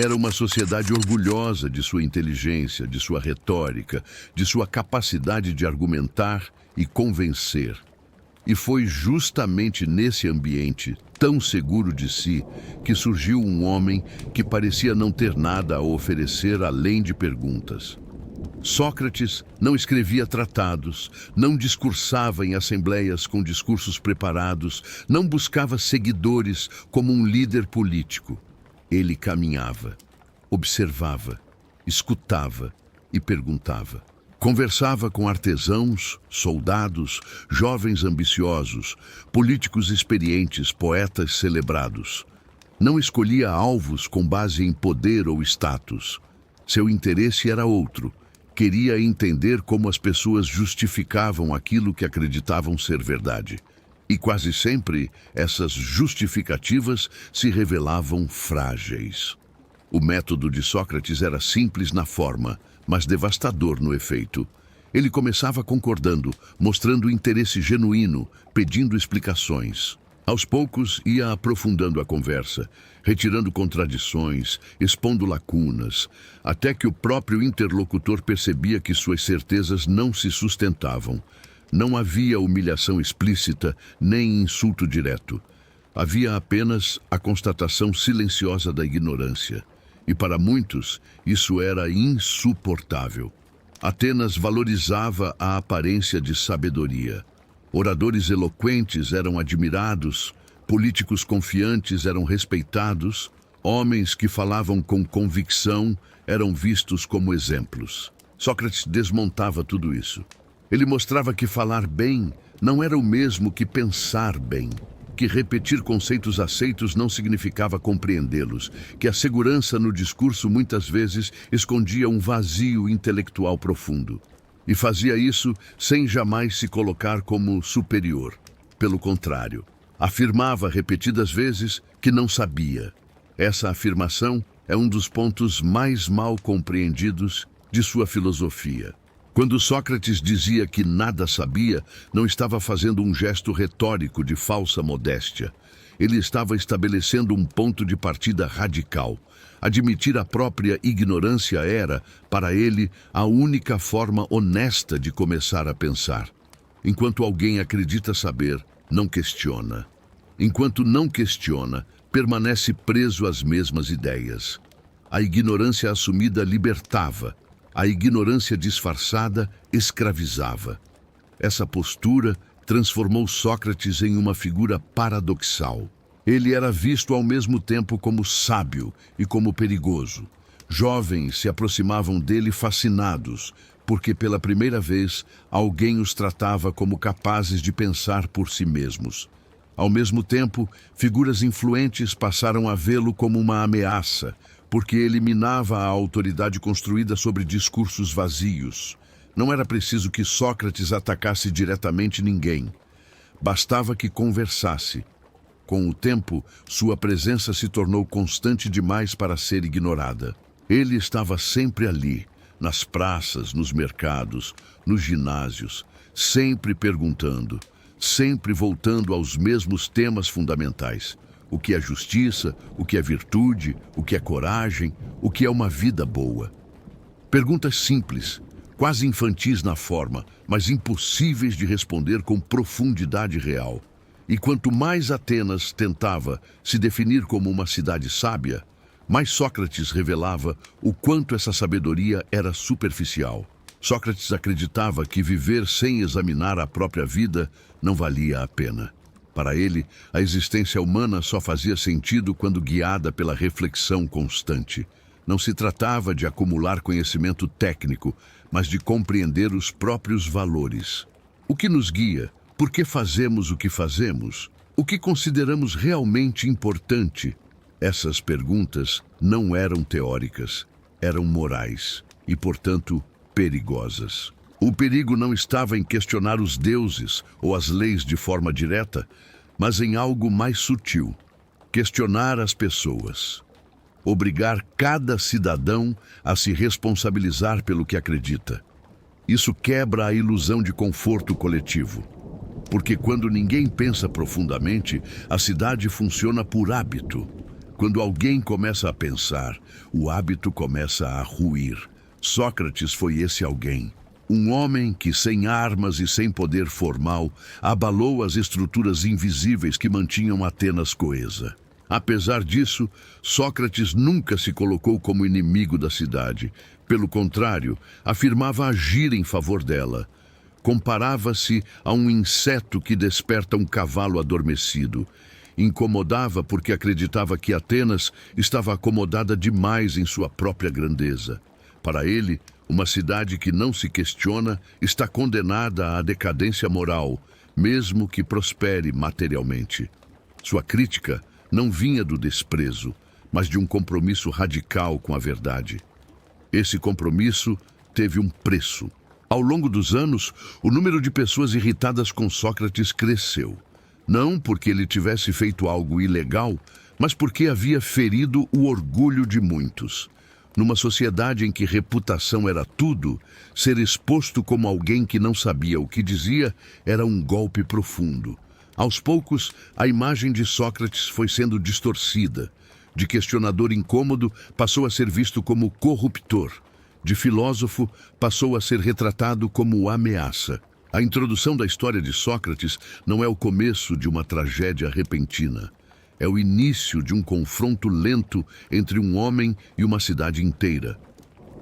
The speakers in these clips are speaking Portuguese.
Era uma sociedade orgulhosa de sua inteligência, de sua retórica, de sua capacidade de argumentar e convencer. E foi justamente nesse ambiente, tão seguro de si, que surgiu um homem que parecia não ter nada a oferecer além de perguntas. Sócrates não escrevia tratados, não discursava em assembleias com discursos preparados, não buscava seguidores como um líder político. Ele caminhava, observava, escutava e perguntava. Conversava com artesãos, soldados, jovens ambiciosos, políticos experientes, poetas celebrados. Não escolhia alvos com base em poder ou status. Seu interesse era outro. Queria entender como as pessoas justificavam aquilo que acreditavam ser verdade. E quase sempre essas justificativas se revelavam frágeis. O método de Sócrates era simples na forma, mas devastador no efeito. Ele começava concordando, mostrando interesse genuíno, pedindo explicações. Aos poucos, ia aprofundando a conversa, retirando contradições, expondo lacunas, até que o próprio interlocutor percebia que suas certezas não se sustentavam. Não havia humilhação explícita, nem insulto direto. Havia apenas a constatação silenciosa da ignorância. E para muitos, isso era insuportável. Atenas valorizava a aparência de sabedoria. Oradores eloquentes eram admirados, políticos confiantes eram respeitados, homens que falavam com convicção eram vistos como exemplos. Sócrates desmontava tudo isso. Ele mostrava que falar bem não era o mesmo que pensar bem, que repetir conceitos aceitos não significava compreendê-los, que a segurança no discurso muitas vezes escondia um vazio intelectual profundo. E fazia isso sem jamais se colocar como superior. Pelo contrário, afirmava repetidas vezes que não sabia. Essa afirmação é um dos pontos mais mal compreendidos de sua filosofia. Quando Sócrates dizia que nada sabia, não estava fazendo um gesto retórico de falsa modéstia. Ele estava estabelecendo um ponto de partida radical. Admitir a própria ignorância era, para ele, a única forma honesta de começar a pensar. Enquanto alguém acredita saber, não questiona. Enquanto não questiona, permanece preso às mesmas ideias. A ignorância assumida libertava. A ignorância disfarçada escravizava. Essa postura transformou Sócrates em uma figura paradoxal. Ele era visto ao mesmo tempo como sábio e como perigoso. Jovens se aproximavam dele fascinados, porque pela primeira vez alguém os tratava como capazes de pensar por si mesmos. Ao mesmo tempo, figuras influentes passaram a vê-lo como uma ameaça, porque eliminava a autoridade construída sobre discursos vazios. Não era preciso que Sócrates atacasse diretamente ninguém. Bastava que conversasse. Com o tempo, sua presença se tornou constante demais para ser ignorada. Ele estava sempre ali, nas praças, nos mercados, nos ginásios, sempre perguntando, sempre voltando aos mesmos temas fundamentais. O que é justiça, o que é virtude, o que é coragem, o que é uma vida boa. Perguntas simples, quase infantis na forma, mas impossíveis de responder com profundidade real. E quanto mais Atenas tentava se definir como uma cidade sábia, mais Sócrates revelava o quanto essa sabedoria era superficial. Sócrates acreditava que viver sem examinar a própria vida não valia a pena. Para ele, a existência humana só fazia sentido quando guiada pela reflexão constante. Não se tratava de acumular conhecimento técnico, mas de compreender os próprios valores. O que nos guia? Por que fazemos o que fazemos? O que consideramos realmente importante? Essas perguntas não eram teóricas, eram morais e, portanto, perigosas. O perigo não estava em questionar os deuses ou as leis de forma direta, mas em algo mais sutil: questionar as pessoas. Obrigar cada cidadão a se responsabilizar pelo que acredita. Isso quebra a ilusão de conforto coletivo. Porque quando ninguém pensa profundamente, a cidade funciona por hábito. Quando alguém começa a pensar, o hábito começa a ruir. Sócrates foi esse alguém. Um homem que, sem armas e sem poder formal, abalou as estruturas invisíveis que mantinham Atenas coesa. Apesar disso, Sócrates nunca se colocou como inimigo da cidade. Pelo contrário, afirmava agir em favor dela. Comparava-se a um inseto que desperta um cavalo adormecido. Incomodava porque acreditava que Atenas estava acomodada demais em sua própria grandeza. Para ele, uma cidade que não se questiona está condenada à decadência moral, mesmo que prospere materialmente. Sua crítica não vinha do desprezo, mas de um compromisso radical com a verdade. Esse compromisso teve um preço. Ao longo dos anos, o número de pessoas irritadas com Sócrates cresceu. Não porque ele tivesse feito algo ilegal, mas porque havia ferido o orgulho de muitos. Numa sociedade em que reputação era tudo, ser exposto como alguém que não sabia o que dizia era um golpe profundo. Aos poucos, a imagem de Sócrates foi sendo distorcida. De questionador incômodo, passou a ser visto como corruptor. De filósofo, passou a ser retratado como ameaça. A introdução da história de Sócrates não é o começo de uma tragédia repentina. É o início de um confronto lento entre um homem e uma cidade inteira.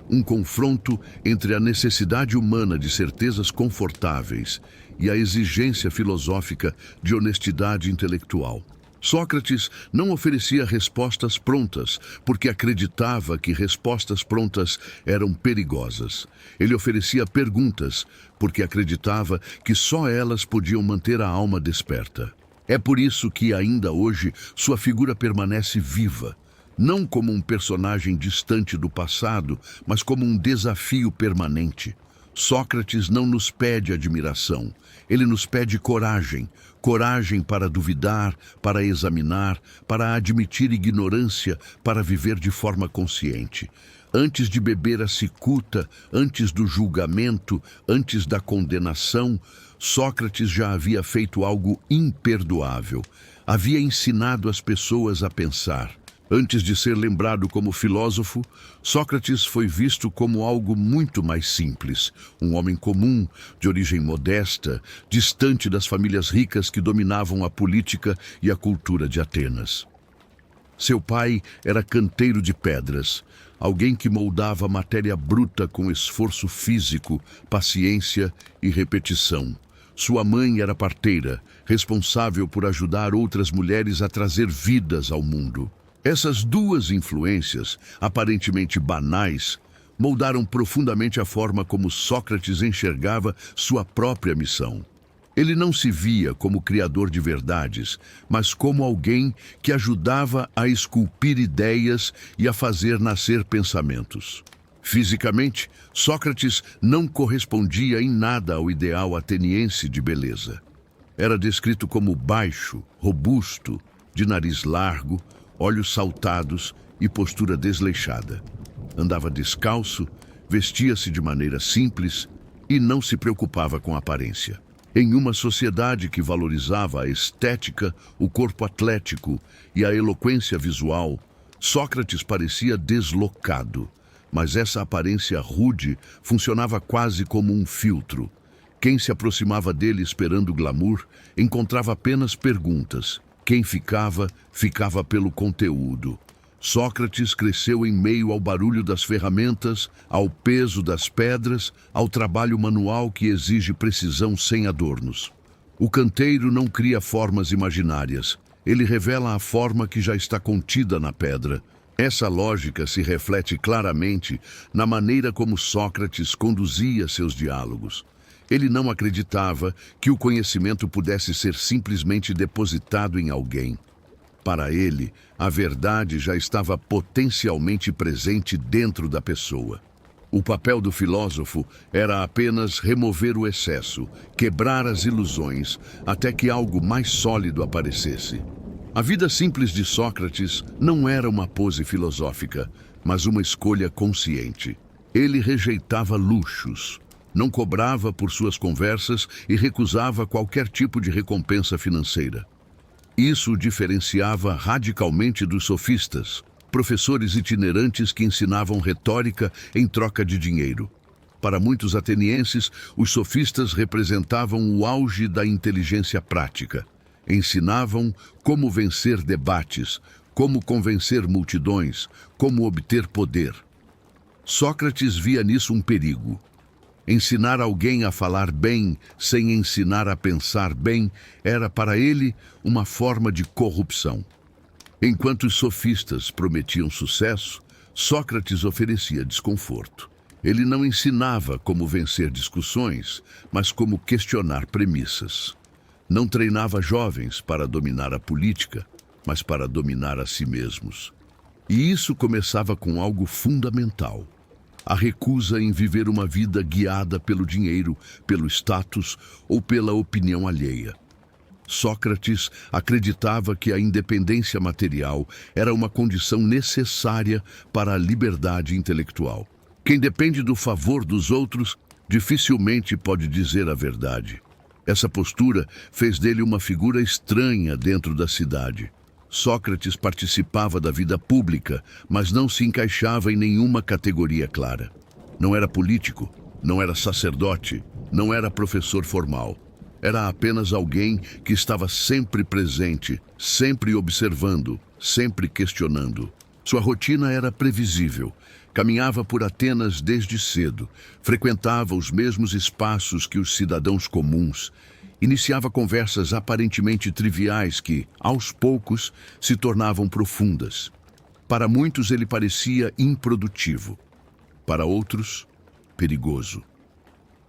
Um confronto entre a necessidade humana de certezas confortáveis e a exigência filosófica de honestidade intelectual. Sócrates não oferecia respostas prontas, porque acreditava que respostas prontas eram perigosas. Ele oferecia perguntas, porque acreditava que só elas podiam manter a alma desperta. É por isso que, ainda hoje, sua figura permanece viva, não como um personagem distante do passado, mas como um desafio permanente. Sócrates não nos pede admiração, ele nos pede coragem. Coragem para duvidar, para examinar, para admitir ignorância, para viver de forma consciente. Antes de beber a cicuta, antes do julgamento, antes da condenação, Sócrates já havia feito algo imperdoável. Havia ensinado as pessoas a pensar. Antes de ser lembrado como filósofo, Sócrates foi visto como algo muito mais simples, um homem comum, de origem modesta, distante das famílias ricas que dominavam a política e a cultura de Atenas. Seu pai era canteiro de pedras, alguém que moldava matéria bruta com esforço físico, paciência e repetição. Sua mãe era parteira, responsável por ajudar outras mulheres a trazer vidas ao mundo. Essas duas influências, aparentemente banais, moldaram profundamente a forma como Sócrates enxergava sua própria missão. Ele não se via como criador de verdades, mas como alguém que ajudava a esculpir ideias e a fazer nascer pensamentos. Fisicamente, Sócrates não correspondia em nada ao ideal ateniense de beleza. Era descrito como baixo, robusto, de nariz largo, olhos saltados e postura desleixada. Andava descalço, vestia-se de maneira simples e não se preocupava com a aparência. Em uma sociedade que valorizava a estética, o corpo atlético e a eloquência visual, Sócrates parecia deslocado, mas essa aparência rude funcionava quase como um filtro. Quem se aproximava dele esperando glamour encontrava apenas perguntas. Quem ficava, ficava pelo conteúdo. Sócrates cresceu em meio ao barulho das ferramentas, ao peso das pedras, ao trabalho manual que exige precisão sem adornos. O canteiro não cria formas imaginárias. Ele revela a forma que já está contida na pedra. Essa lógica se reflete claramente na maneira como Sócrates conduzia seus diálogos. Ele não acreditava que o conhecimento pudesse ser simplesmente depositado em alguém. Para ele, a verdade já estava potencialmente presente dentro da pessoa. O papel do filósofo era apenas remover o excesso, quebrar as ilusões, até que algo mais sólido aparecesse. A vida simples de Sócrates não era uma pose filosófica, mas uma escolha consciente. Ele rejeitava luxos, não cobrava por suas conversas e recusava qualquer tipo de recompensa financeira. Isso o diferenciava radicalmente dos sofistas, professores itinerantes que ensinavam retórica em troca de dinheiro. Para muitos atenienses, os sofistas representavam o auge da inteligência prática. Ensinavam como vencer debates, como convencer multidões, como obter poder. Sócrates via nisso um perigo. Ensinar alguém a falar bem sem ensinar a pensar bem era para ele uma forma de corrupção. Enquanto os sofistas prometiam sucesso, Sócrates oferecia desconforto. Ele não ensinava como vencer discussões, mas como questionar premissas. Não treinava jovens para dominar a política, mas para dominar a si mesmos. E isso começava com algo fundamental: a recusa em viver uma vida guiada pelo dinheiro, pelo status ou pela opinião alheia. Sócrates acreditava que a independência material era uma condição necessária para a liberdade intelectual. Quem depende do favor dos outros dificilmente pode dizer a verdade. Essa postura fez dele uma figura estranha dentro da cidade. Sócrates participava da vida pública, mas não se encaixava em nenhuma categoria clara. Não era político, não era sacerdote, não era professor formal. Era apenas alguém que estava sempre presente, sempre observando, sempre questionando. Sua rotina era previsível. Caminhava por Atenas desde cedo, frequentava os mesmos espaços que os cidadãos comuns, iniciava conversas aparentemente triviais que, aos poucos, se tornavam profundas. Para muitos ele parecia improdutivo, para outros, perigoso.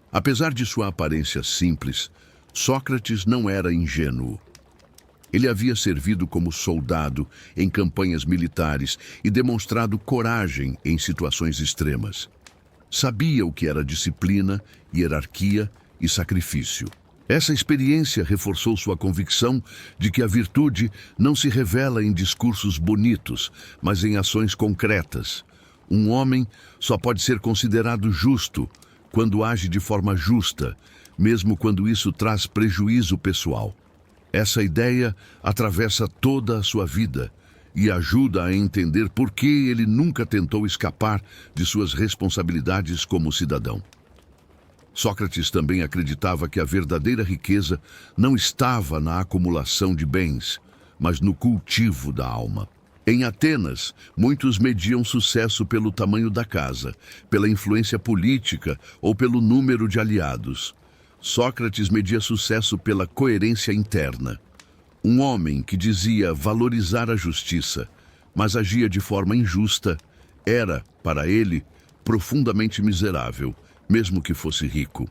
Apesar de sua aparência simples, Sócrates não era ingênuo. Ele havia servido como soldado em campanhas militares e demonstrado coragem em situações extremas. Sabia o que era disciplina, hierarquia e sacrifício. Essa experiência reforçou sua convicção de que a virtude não se revela em discursos bonitos, mas em ações concretas. Um homem só pode ser considerado justo quando age de forma justa, mesmo quando isso traz prejuízo pessoal. Essa ideia atravessa toda a sua vida e ajuda a entender por que ele nunca tentou escapar de suas responsabilidades como cidadão. Sócrates também acreditava que a verdadeira riqueza não estava na acumulação de bens, mas no cultivo da alma. Em Atenas, muitos mediam sucesso pelo tamanho da casa, pela influência política ou pelo número de aliados. Sócrates media sucesso pela coerência interna. Um homem que dizia valorizar a justiça, mas agia de forma injusta, era, para ele, profundamente miserável, mesmo que fosse rico.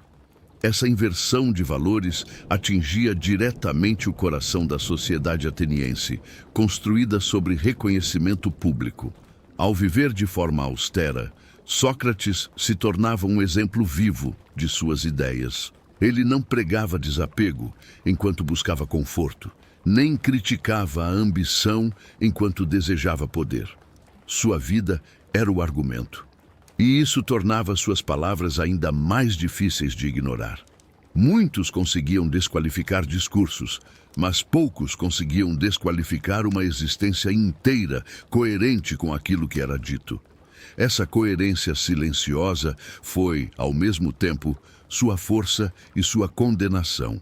Essa inversão de valores atingia diretamente o coração da sociedade ateniense, construída sobre reconhecimento público. Ao viver de forma austera, Sócrates se tornava um exemplo vivo de suas ideias. Ele não pregava desapego enquanto buscava conforto, nem criticava a ambição enquanto desejava poder. Sua vida era o argumento. E isso tornava suas palavras ainda mais difíceis de ignorar. Muitos conseguiam desqualificar discursos, mas poucos conseguiam desqualificar uma existência inteira, coerente com aquilo que era dito. Essa coerência silenciosa foi, ao mesmo tempo, sua força e sua condenação.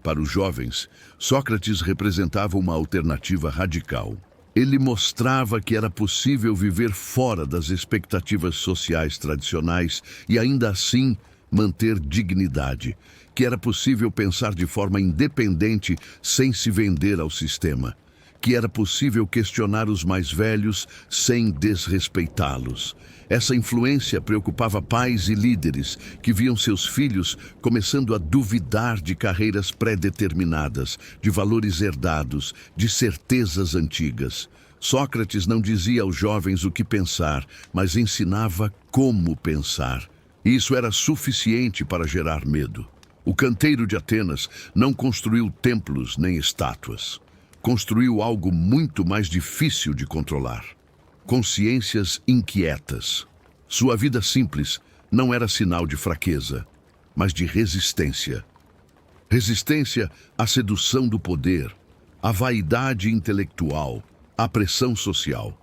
Para os jovens, Sócrates representava uma alternativa radical. Ele mostrava que era possível viver fora das expectativas sociais tradicionais e ainda assim manter dignidade, que era possível pensar de forma independente sem se vender ao sistema, que era possível questionar os mais velhos sem desrespeitá-los. Essa influência preocupava pais e líderes que viam seus filhos começando a duvidar de carreiras pré-determinadas, de valores herdados, de certezas antigas. Sócrates não dizia aos jovens o que pensar, mas ensinava como pensar. Isso era suficiente para gerar medo. O canteiro de Atenas não construiu templos nem estátuas. Construiu algo muito mais difícil de controlar: consciências inquietas. Sua vida simples não era sinal de fraqueza, mas de resistência. Resistência à sedução do poder, a vaidade intelectual, a pressão social.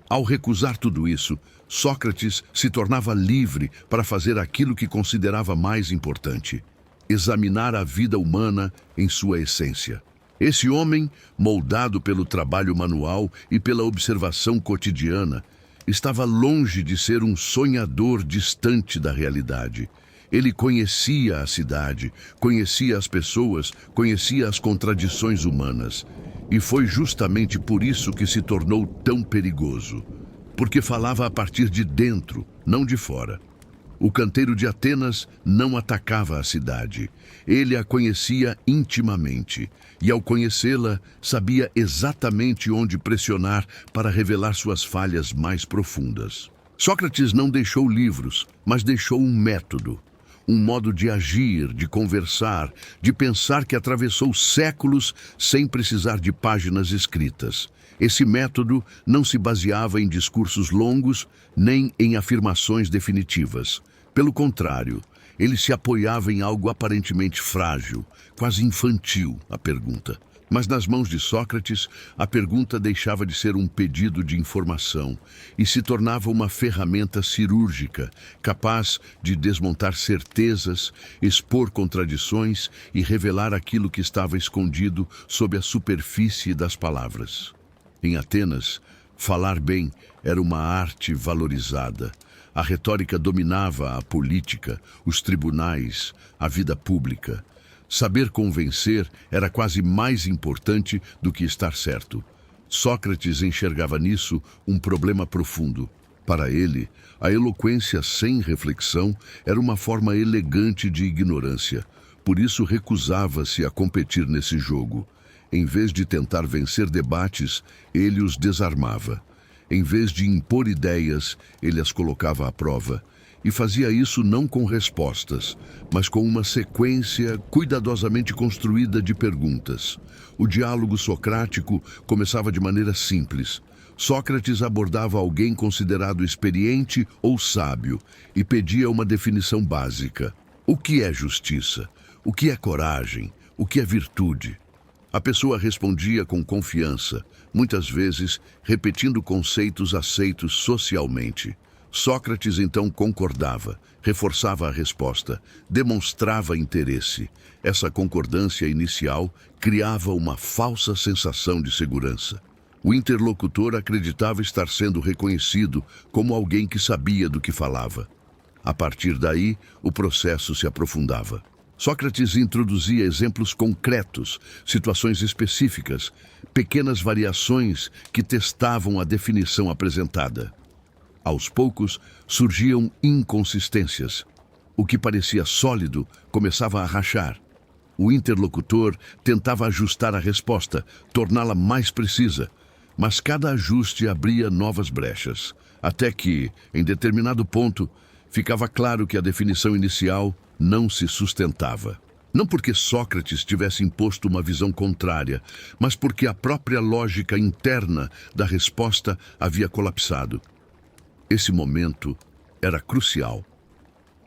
Ao recusar tudo isso, Sócrates se tornava livre para fazer aquilo que considerava mais importante: examinar a vida humana em sua essência. Esse homem, moldado pelo trabalho manual e pela observação cotidiana, estava longe de ser um sonhador distante da realidade. Ele conhecia a cidade, conhecia as pessoas, conhecia as contradições humanas. E foi justamente por isso que se tornou tão perigoso. Porque falava a partir de dentro, não de fora. O canteiro de Atenas não atacava a cidade. Ele a conhecia intimamente. E ao conhecê-la, sabia exatamente onde pressionar para revelar suas falhas mais profundas. Sócrates não deixou livros, mas deixou um método. Um modo de agir, de conversar, de pensar que atravessou séculos sem precisar de páginas escritas. Esse método não se baseava em discursos longos, nem em afirmações definitivas. Pelo contrário, ele se apoiava em algo aparentemente frágil, quase infantil, a pergunta. Mas nas mãos de Sócrates, a pergunta deixava de ser um pedido de informação e se tornava uma ferramenta cirúrgica, capaz de desmontar certezas, expor contradições e revelar aquilo que estava escondido sob a superfície das palavras. Em Atenas, falar bem era uma arte valorizada. A retórica dominava a política, os tribunais, a vida pública. Saber convencer era quase mais importante do que estar certo. Sócrates enxergava nisso um problema profundo. Para ele, a eloquência sem reflexão era uma forma elegante de ignorância. Por isso recusava-se a competir nesse jogo. Em vez de tentar vencer debates, ele os desarmava. Em vez de impor ideias, ele as colocava à prova. E fazia isso não com respostas, mas com uma sequência cuidadosamente construída de perguntas. O diálogo socrático começava de maneira simples. Sócrates abordava alguém considerado experiente ou sábio e pedia uma definição básica. O que é justiça? O que é coragem? O que é virtude? A pessoa respondia com confiança, muitas vezes repetindo conceitos aceitos socialmente. Sócrates então concordava, reforçava a resposta, demonstrava interesse. Essa concordância inicial criava uma falsa sensação de segurança. O interlocutor acreditava estar sendo reconhecido como alguém que sabia do que falava. A partir daí, o processo se aprofundava. Sócrates introduzia exemplos concretos, situações específicas, pequenas variações que testavam a definição apresentada. Aos poucos, surgiam inconsistências. O que parecia sólido começava a rachar. O interlocutor tentava ajustar a resposta, torná-la mais precisa, mas cada ajuste abria novas brechas, até que, em determinado ponto, ficava claro que a definição inicial não se sustentava. Não porque Sócrates tivesse imposto uma visão contrária, mas porque a própria lógica interna da resposta havia colapsado. Esse momento era crucial.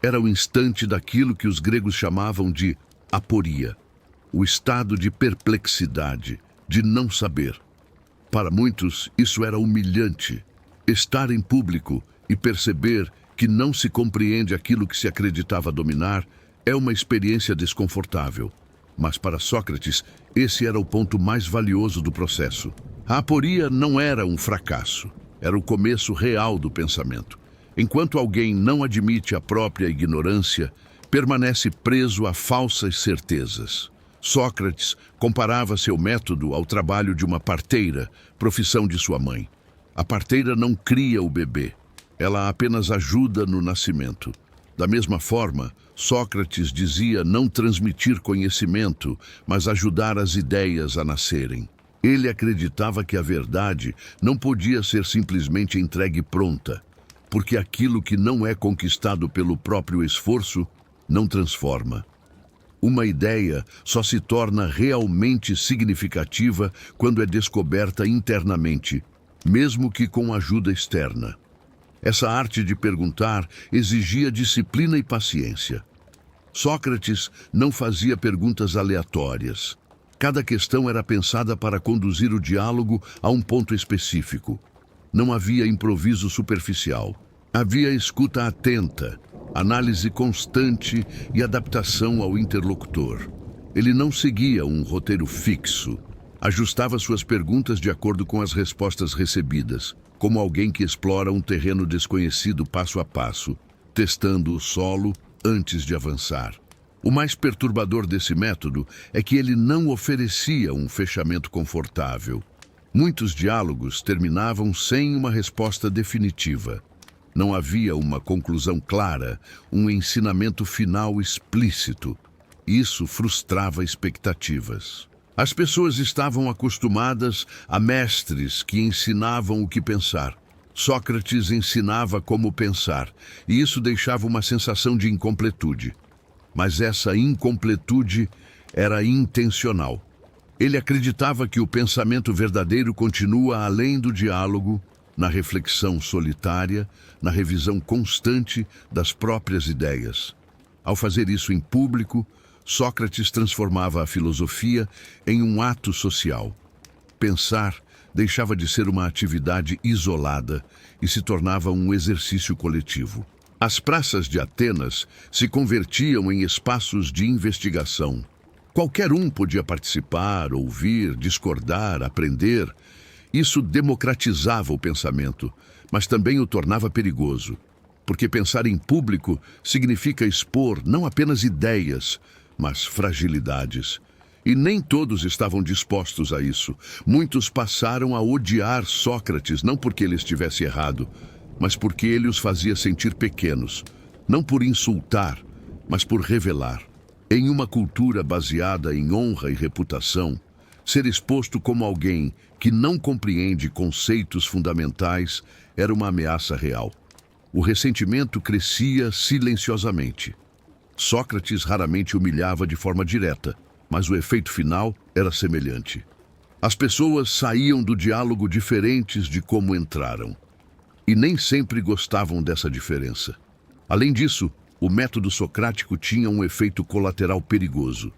Era o instante daquilo que os gregos chamavam de aporia, o estado de perplexidade, de não saber. Para muitos, isso era humilhante. Estar em público e perceber que não se compreende aquilo que se acreditava dominar é uma experiência desconfortável. Mas para Sócrates, esse era o ponto mais valioso do processo. A aporia não era um fracasso. Era o começo real do pensamento. Enquanto alguém não admite a própria ignorância, permanece preso a falsas certezas. Sócrates comparava seu método ao trabalho de uma parteira, profissão de sua mãe. A parteira não cria o bebê, ela apenas ajuda no nascimento. Da mesma forma, Sócrates dizia não transmitir conhecimento, mas ajudar as ideias a nascerem. Ele acreditava que a verdade não podia ser simplesmente entregue pronta, porque aquilo que não é conquistado pelo próprio esforço não transforma. Uma ideia só se torna realmente significativa quando é descoberta internamente, mesmo que com ajuda externa. Essa arte de perguntar exigia disciplina e paciência. Sócrates não fazia perguntas aleatórias. Cada questão era pensada para conduzir o diálogo a um ponto específico. Não havia improviso superficial. Havia escuta atenta, análise constante e adaptação ao interlocutor. Ele não seguia um roteiro fixo. Ajustava suas perguntas de acordo com as respostas recebidas, como alguém que explora um terreno desconhecido passo a passo, testando o solo antes de avançar. O mais perturbador desse método é que ele não oferecia um fechamento confortável. Muitos diálogos terminavam sem uma resposta definitiva. Não havia uma conclusão clara, um ensinamento final explícito. Isso frustrava expectativas. As pessoas estavam acostumadas a mestres que ensinavam o que pensar. Sócrates ensinava como pensar, e isso deixava uma sensação de incompletude. Mas essa incompletude era intencional. Ele acreditava que o pensamento verdadeiro continua além do diálogo, na reflexão solitária, na revisão constante das próprias ideias. Ao fazer isso em público, Sócrates transformava a filosofia em um ato social. Pensar deixava de ser uma atividade isolada e se tornava um exercício coletivo. As praças de Atenas se convertiam em espaços de investigação. Qualquer um podia participar, ouvir, discordar, aprender. Isso democratizava o pensamento, mas também o tornava perigoso, porque pensar em público significa expor não apenas ideias, mas fragilidades. E nem todos estavam dispostos a isso. Muitos passaram a odiar Sócrates, não porque ele estivesse errado, mas porque ele os fazia sentir pequenos, não por insultar, mas por revelar. Em uma cultura baseada em honra e reputação, ser exposto como alguém que não compreende conceitos fundamentais era uma ameaça real. O ressentimento crescia silenciosamente. Sócrates raramente humilhava de forma direta, mas o efeito final era semelhante. As pessoas saíam do diálogo diferentes de como entraram. E nem sempre gostavam dessa diferença. Além disso, o método socrático tinha um efeito colateral perigoso.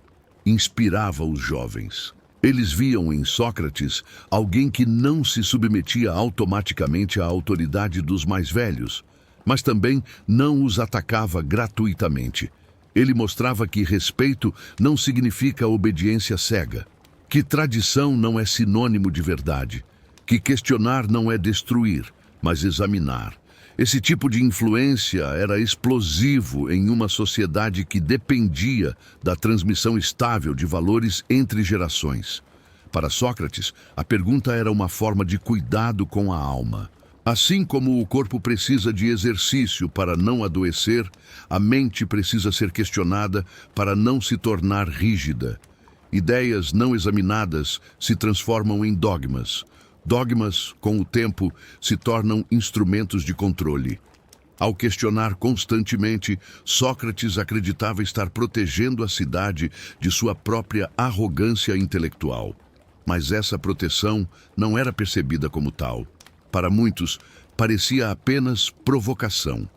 Inspirava os jovens. Eles viam em Sócrates alguém que não se submetia automaticamente à autoridade dos mais velhos, mas também não os atacava gratuitamente. Ele mostrava que respeito não significa obediência cega, que tradição não é sinônimo de verdade, que questionar não é destruir, mas examinar. Esse tipo de influência era explosivo em uma sociedade que dependia da transmissão estável de valores entre gerações. Para Sócrates, a pergunta era uma forma de cuidado com a alma. Assim como o corpo precisa de exercício para não adoecer, a mente precisa ser questionada para não se tornar rígida. Ideias não examinadas se transformam em dogmas. Dogmas, com o tempo, se tornam instrumentos de controle. Ao questionar constantemente, Sócrates acreditava estar protegendo a cidade de sua própria arrogância intelectual. Mas essa proteção não era percebida como tal. Para muitos, parecia apenas provocação.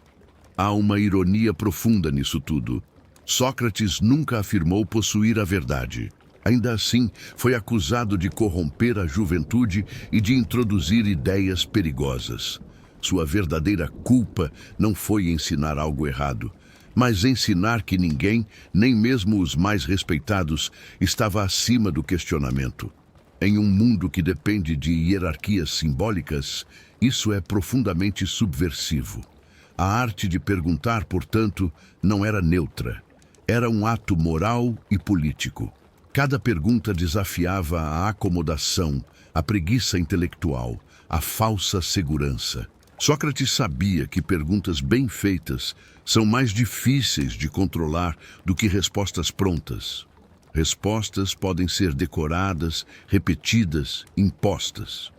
Há uma ironia profunda nisso tudo. Sócrates nunca afirmou possuir a verdade. Ainda assim, foi acusado de corromper a juventude e de introduzir ideias perigosas. Sua verdadeira culpa não foi ensinar algo errado, mas ensinar que ninguém, nem mesmo os mais respeitados, estava acima do questionamento. Em um mundo que depende de hierarquias simbólicas, isso é profundamente subversivo. A arte de perguntar, portanto, não era neutra. Era um ato moral e político. Cada pergunta desafiava a acomodação, a preguiça intelectual, a falsa segurança. Sócrates sabia que perguntas bem feitas são mais difíceis de controlar do que respostas prontas. Respostas podem ser decoradas, repetidas, impostas.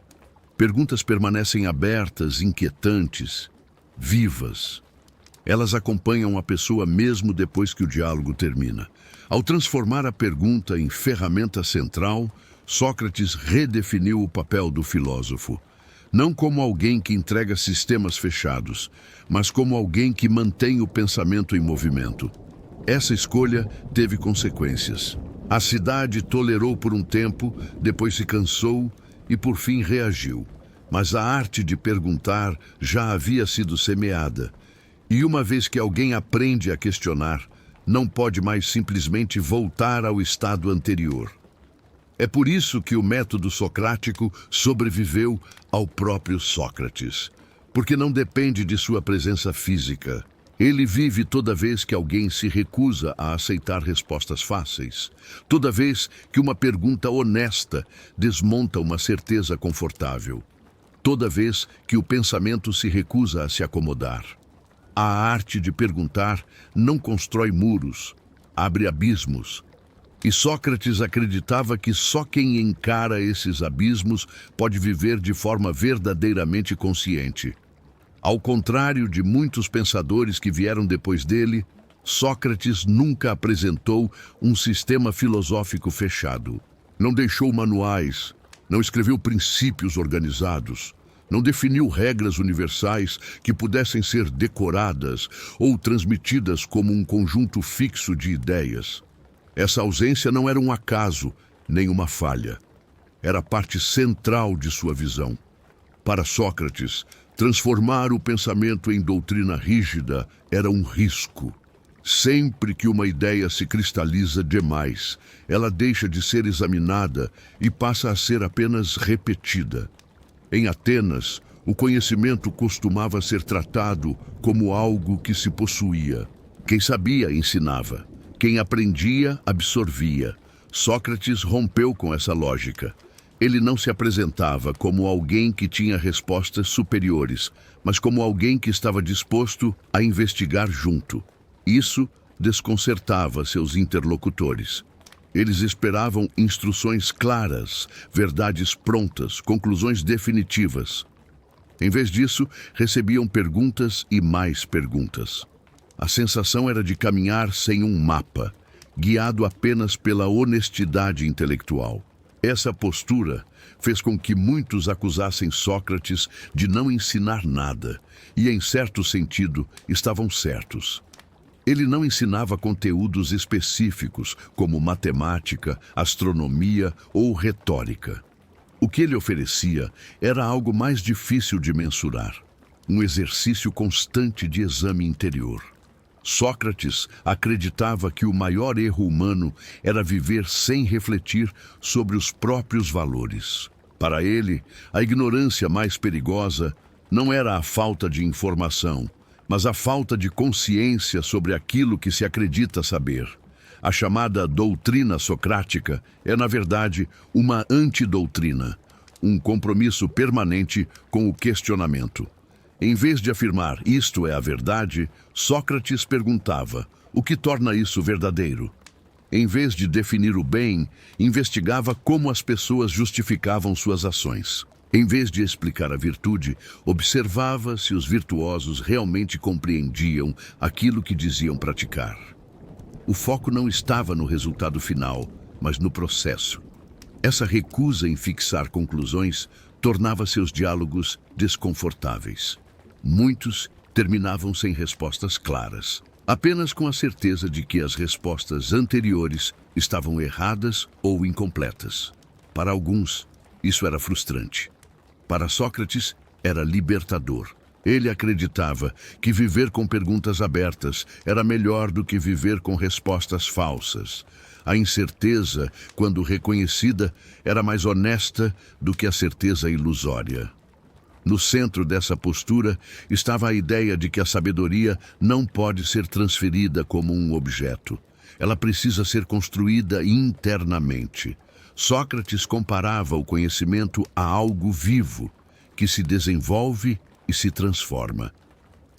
Perguntas permanecem abertas, inquietantes, vivas. Elas acompanham a pessoa mesmo depois que o diálogo termina. Ao transformar a pergunta em ferramenta central, Sócrates redefiniu o papel do filósofo. Não como alguém que entrega sistemas fechados, mas como alguém que mantém o pensamento em movimento. Essa escolha teve consequências. A cidade tolerou por um tempo, depois se cansou e por fim reagiu. Mas a arte de perguntar já havia sido semeada. E uma vez que alguém aprende a questionar, não pode mais simplesmente voltar ao estado anterior. É por isso que o método socrático sobreviveu ao próprio Sócrates, porque não depende de sua presença física. Ele vive toda vez que alguém se recusa a aceitar respostas fáceis, toda vez que uma pergunta honesta desmonta uma certeza confortável, toda vez que o pensamento se recusa a se acomodar. A arte de perguntar não constrói muros, abre abismos. E Sócrates acreditava que só quem encara esses abismos pode viver de forma verdadeiramente consciente. Ao contrário de muitos pensadores que vieram depois dele, Sócrates nunca apresentou um sistema filosófico fechado. Não deixou manuais, não escreveu princípios organizados, não definiu regras universais que pudessem ser decoradas ou transmitidas como um conjunto fixo de ideias. Essa ausência não era um acaso, nem uma falha. Era parte central de sua visão. Para Sócrates, transformar o pensamento em doutrina rígida era um risco. Sempre que uma ideia se cristaliza demais, ela deixa de ser examinada e passa a ser apenas repetida. Em Atenas, o conhecimento costumava ser tratado como algo que se possuía. Quem sabia, ensinava. Quem aprendia, absorvia. Sócrates rompeu com essa lógica. Ele não se apresentava como alguém que tinha respostas superiores, mas como alguém que estava disposto a investigar junto. Isso desconcertava seus interlocutores. Eles esperavam instruções claras, verdades prontas, conclusões definitivas. Em vez disso, recebiam perguntas e mais perguntas. A sensação era de caminhar sem um mapa, guiado apenas pela honestidade intelectual. Essa postura fez com que muitos acusassem Sócrates de não ensinar nada, e, em certo sentido, estavam certos. Ele não ensinava conteúdos específicos, como matemática, astronomia ou retórica. O que ele oferecia era algo mais difícil de mensurar, um exercício constante de exame interior. Sócrates acreditava que o maior erro humano era viver sem refletir sobre os próprios valores. Para ele, a ignorância mais perigosa não era a falta de informação, mas a falta de consciência sobre aquilo que se acredita saber. A chamada doutrina socrática é, na verdade, uma antidoutrina, um compromisso permanente com o questionamento. Em vez de afirmar isto é a verdade, Sócrates perguntava o que torna isso verdadeiro. Em vez de definir o bem, investigava como as pessoas justificavam suas ações. Em vez de explicar a virtude, observava se os virtuosos realmente compreendiam aquilo que diziam praticar. O foco não estava no resultado final, mas no processo. Essa recusa em fixar conclusões tornava seus diálogos desconfortáveis. Muitos terminavam sem respostas claras, apenas com a certeza de que as respostas anteriores estavam erradas ou incompletas. Para alguns, isso era frustrante. Para Sócrates, era libertador. Ele acreditava que viver com perguntas abertas era melhor do que viver com respostas falsas. A incerteza, quando reconhecida, era mais honesta do que a certeza ilusória. No centro dessa postura estava a ideia de que a sabedoria não pode ser transferida como um objeto. Ela precisa ser construída internamente. Sócrates comparava o conhecimento a algo vivo, que se desenvolve e se transforma.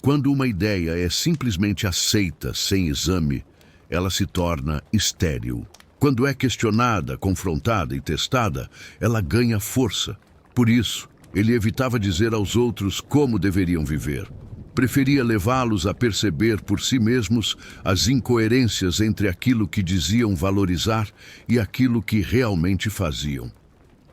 Quando uma ideia é simplesmente aceita sem exame, ela se torna estéril. Quando é questionada, confrontada e testada, ela ganha força. Por isso, ele evitava dizer aos outros como deveriam viver. Preferia levá-los a perceber por si mesmos as incoerências entre aquilo que diziam valorizar e aquilo que realmente faziam.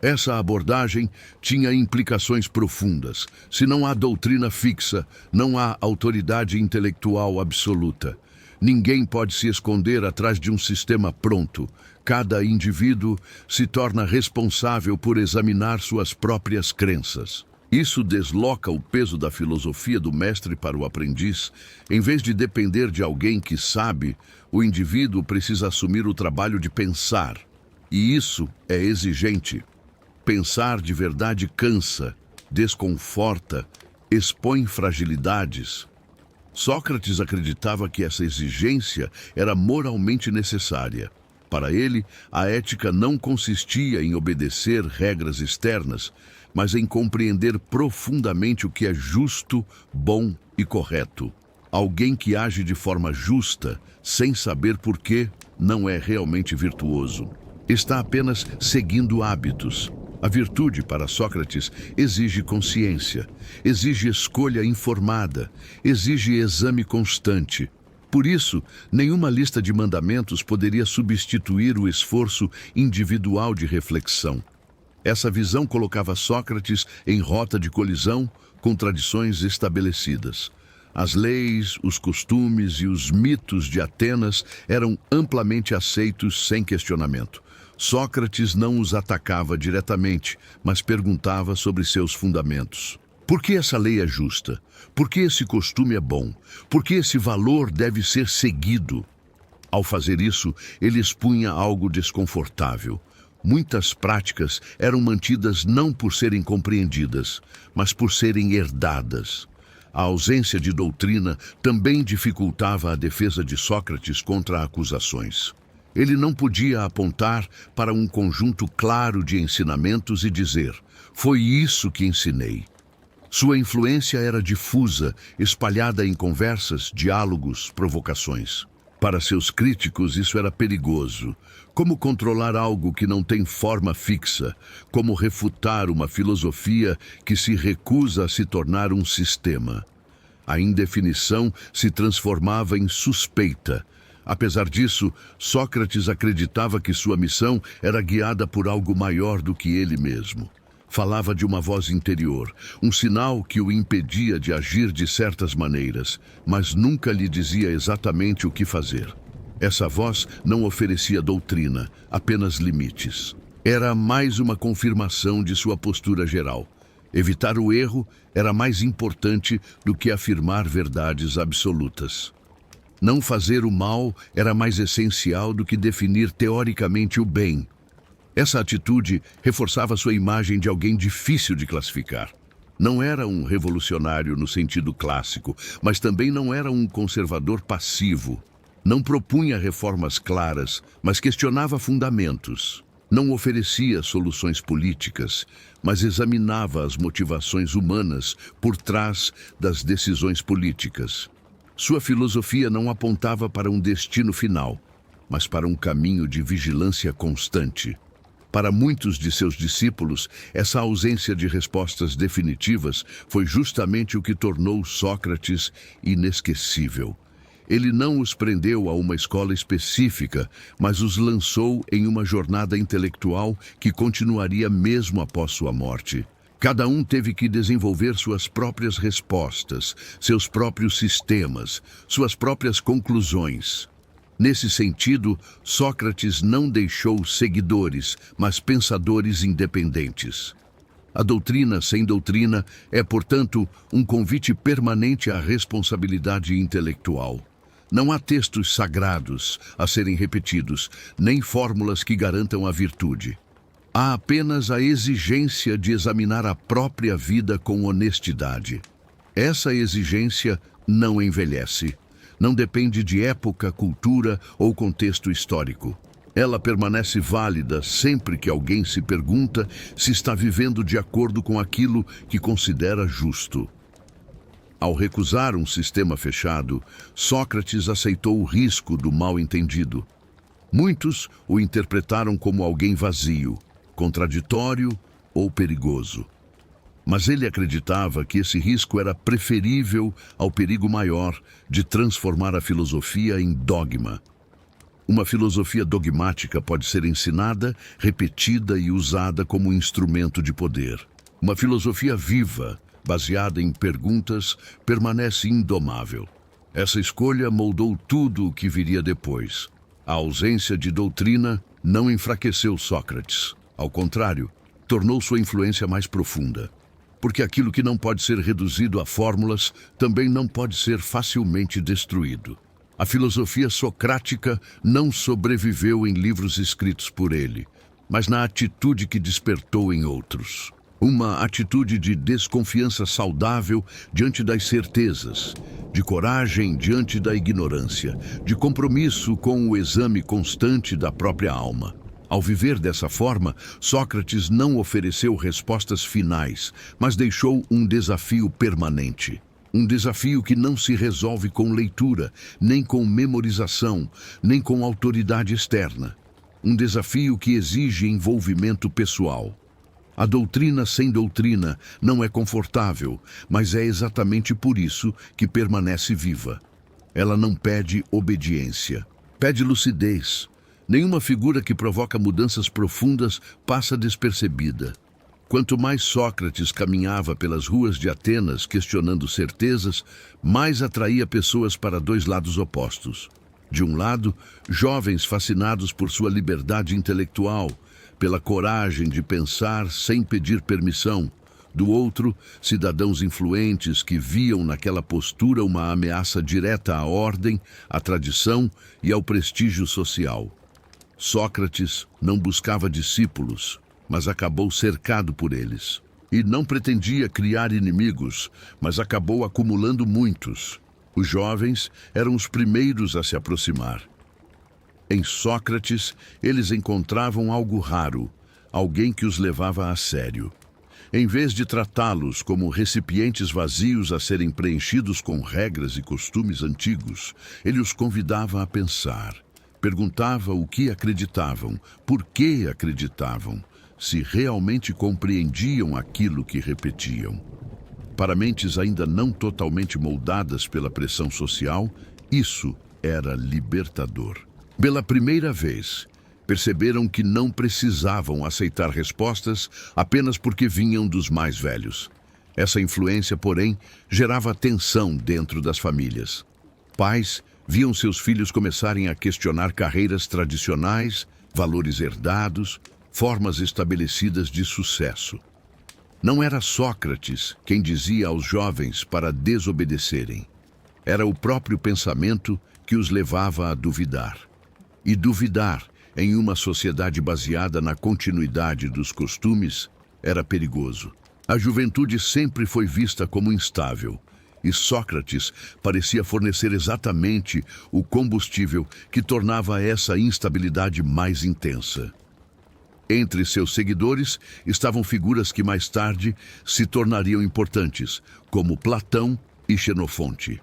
Essa abordagem tinha implicações profundas. Se não há doutrina fixa, não há autoridade intelectual absoluta. Ninguém pode se esconder atrás de um sistema pronto. Cada indivíduo se torna responsável por examinar suas próprias crenças. Isso desloca o peso da filosofia do mestre para o aprendiz. Em vez de depender de alguém que sabe, o indivíduo precisa assumir o trabalho de pensar. E isso é exigente. Pensar de verdade cansa, desconforta, expõe fragilidades. Sócrates acreditava que essa exigência era moralmente necessária. Para ele, a ética não consistia em obedecer regras externas, mas em compreender profundamente o que é justo, bom e correto. Alguém que age de forma justa, sem saber por quê, não é realmente virtuoso. Está apenas seguindo hábitos. A virtude, para Sócrates, exige consciência, exige escolha informada, exige exame constante. Por isso, nenhuma lista de mandamentos poderia substituir o esforço individual de reflexão. Essa visão colocava Sócrates em rota de colisão com tradições estabelecidas. As leis, os costumes e os mitos de Atenas eram amplamente aceitos sem questionamento. Sócrates não os atacava diretamente, mas perguntava sobre seus fundamentos. Por que essa lei é justa? Por que esse costume é bom? Por que esse valor deve ser seguido? Ao fazer isso, ele expunha algo desconfortável. Muitas práticas eram mantidas não por serem compreendidas, mas por serem herdadas. A ausência de doutrina também dificultava a defesa de Sócrates contra acusações. Ele não podia apontar para um conjunto claro de ensinamentos e dizer: "Foi isso que ensinei". Sua influência era difusa, espalhada em conversas, diálogos, provocações. Para seus críticos, isso era perigoso. Como controlar algo que não tem forma fixa? Como refutar uma filosofia que se recusa a se tornar um sistema? A indefinição se transformava em suspeita. Apesar disso, Sócrates acreditava que sua missão era guiada por algo maior do que ele mesmo. Falava de uma voz interior, um sinal que o impedia de agir de certas maneiras, mas nunca lhe dizia exatamente o que fazer. Essa voz não oferecia doutrina, apenas limites. Era mais uma confirmação de sua postura geral. Evitar o erro era mais importante do que afirmar verdades absolutas. Não fazer o mal era mais essencial do que definir teoricamente o bem. Essa atitude reforçava sua imagem de alguém difícil de classificar. Não era um revolucionário no sentido clássico, mas também não era um conservador passivo. Não propunha reformas claras, mas questionava fundamentos. Não oferecia soluções políticas, mas examinava as motivações humanas por trás das decisões políticas. Sua filosofia não apontava para um destino final, mas para um caminho de vigilância constante. Para muitos de seus discípulos, essa ausência de respostas definitivas foi justamente o que tornou Sócrates inesquecível. Ele não os prendeu a uma escola específica, mas os lançou em uma jornada intelectual que continuaria mesmo após sua morte. Cada um teve que desenvolver suas próprias respostas, seus próprios sistemas, suas próprias conclusões. Nesse sentido, Sócrates não deixou seguidores, mas pensadores independentes. A doutrina sem doutrina é, portanto, um convite permanente à responsabilidade intelectual. Não há textos sagrados a serem repetidos, nem fórmulas que garantam a virtude. Há apenas a exigência de examinar a própria vida com honestidade. Essa exigência não envelhece. Não depende de época, cultura ou contexto histórico. Ela permanece válida sempre que alguém se pergunta se está vivendo de acordo com aquilo que considera justo. Ao recusar um sistema fechado, Sócrates aceitou o risco do mal-entendido. Muitos o interpretaram como alguém vazio, contraditório ou perigoso. Mas ele acreditava que esse risco era preferível ao perigo maior de transformar a filosofia em dogma. Uma filosofia dogmática pode ser ensinada, repetida e usada como instrumento de poder. Uma filosofia viva, baseada em perguntas, permanece indomável. Essa escolha moldou tudo o que viria depois. A ausência de doutrina não enfraqueceu Sócrates. Ao contrário, tornou sua influência mais profunda. Porque aquilo que não pode ser reduzido a fórmulas também não pode ser facilmente destruído. A filosofia socrática não sobreviveu em livros escritos por ele, mas na atitude que despertou em outros. Uma atitude de desconfiança saudável diante das certezas, de coragem diante da ignorância, de compromisso com o exame constante da própria alma. Ao viver dessa forma, Sócrates não ofereceu respostas finais, mas deixou um desafio permanente. Um desafio que não se resolve com leitura, nem com memorização, nem com autoridade externa. Um desafio que exige envolvimento pessoal. A doutrina sem doutrina não é confortável, mas é exatamente por isso que permanece viva. Ela não pede obediência, pede lucidez. Nenhuma figura que provoca mudanças profundas passa despercebida. Quanto mais Sócrates caminhava pelas ruas de Atenas questionando certezas, mais atraía pessoas para dois lados opostos. De um lado, jovens fascinados por sua liberdade intelectual, pela coragem de pensar sem pedir permissão. Do outro, cidadãos influentes que viam naquela postura uma ameaça direta à ordem, à tradição e ao prestígio social. Sócrates não buscava discípulos, mas acabou cercado por eles. E não pretendia criar inimigos, mas acabou acumulando muitos. Os jovens eram os primeiros a se aproximar. Em Sócrates, eles encontravam algo raro, alguém que os levava a sério. Em vez de tratá-los como recipientes vazios a serem preenchidos com regras e costumes antigos, ele os convidava a pensar. Perguntava o que acreditavam, por que acreditavam, se realmente compreendiam aquilo que repetiam. Para mentes ainda não totalmente moldadas pela pressão social, isso era libertador. Pela primeira vez, perceberam que não precisavam aceitar respostas apenas porque vinham dos mais velhos. Essa influência, porém, gerava tensão dentro das famílias. Pais viam seus filhos começarem a questionar carreiras tradicionais, valores herdados, formas estabelecidas de sucesso. Não era Sócrates quem dizia aos jovens para desobedecerem. Era o próprio pensamento que os levava a duvidar. E duvidar, em uma sociedade baseada na continuidade dos costumes, era perigoso. A juventude sempre foi vista como instável, e Sócrates parecia fornecer exatamente o combustível que tornava essa instabilidade mais intensa. Entre seus seguidores estavam figuras que mais tarde se tornariam importantes, como Platão e Xenofonte.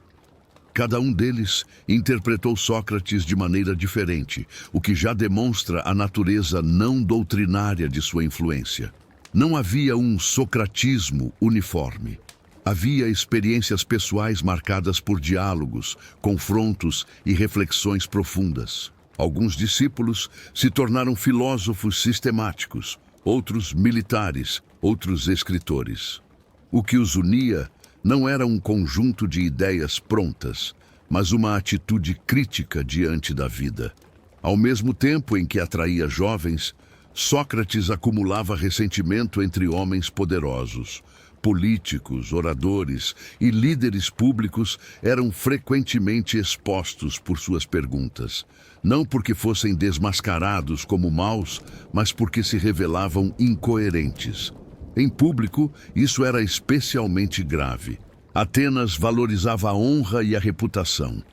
Cada um deles interpretou Sócrates de maneira diferente, o que já demonstra a natureza não doutrinária de sua influência. Não havia um socratismo uniforme. Havia experiências pessoais marcadas por diálogos, confrontos e reflexões profundas. Alguns discípulos se tornaram filósofos sistemáticos, outros militares, outros escritores. O que os unia não era um conjunto de ideias prontas, mas uma atitude crítica diante da vida. Ao mesmo tempo em que atraía jovens, Sócrates acumulava ressentimento entre homens poderosos. Políticos, oradores e líderes públicos eram frequentemente expostos por suas perguntas, não porque fossem desmascarados como maus, mas porque se revelavam incoerentes. Em público, isso era especialmente grave. Atenas valorizava a honra e a reputação.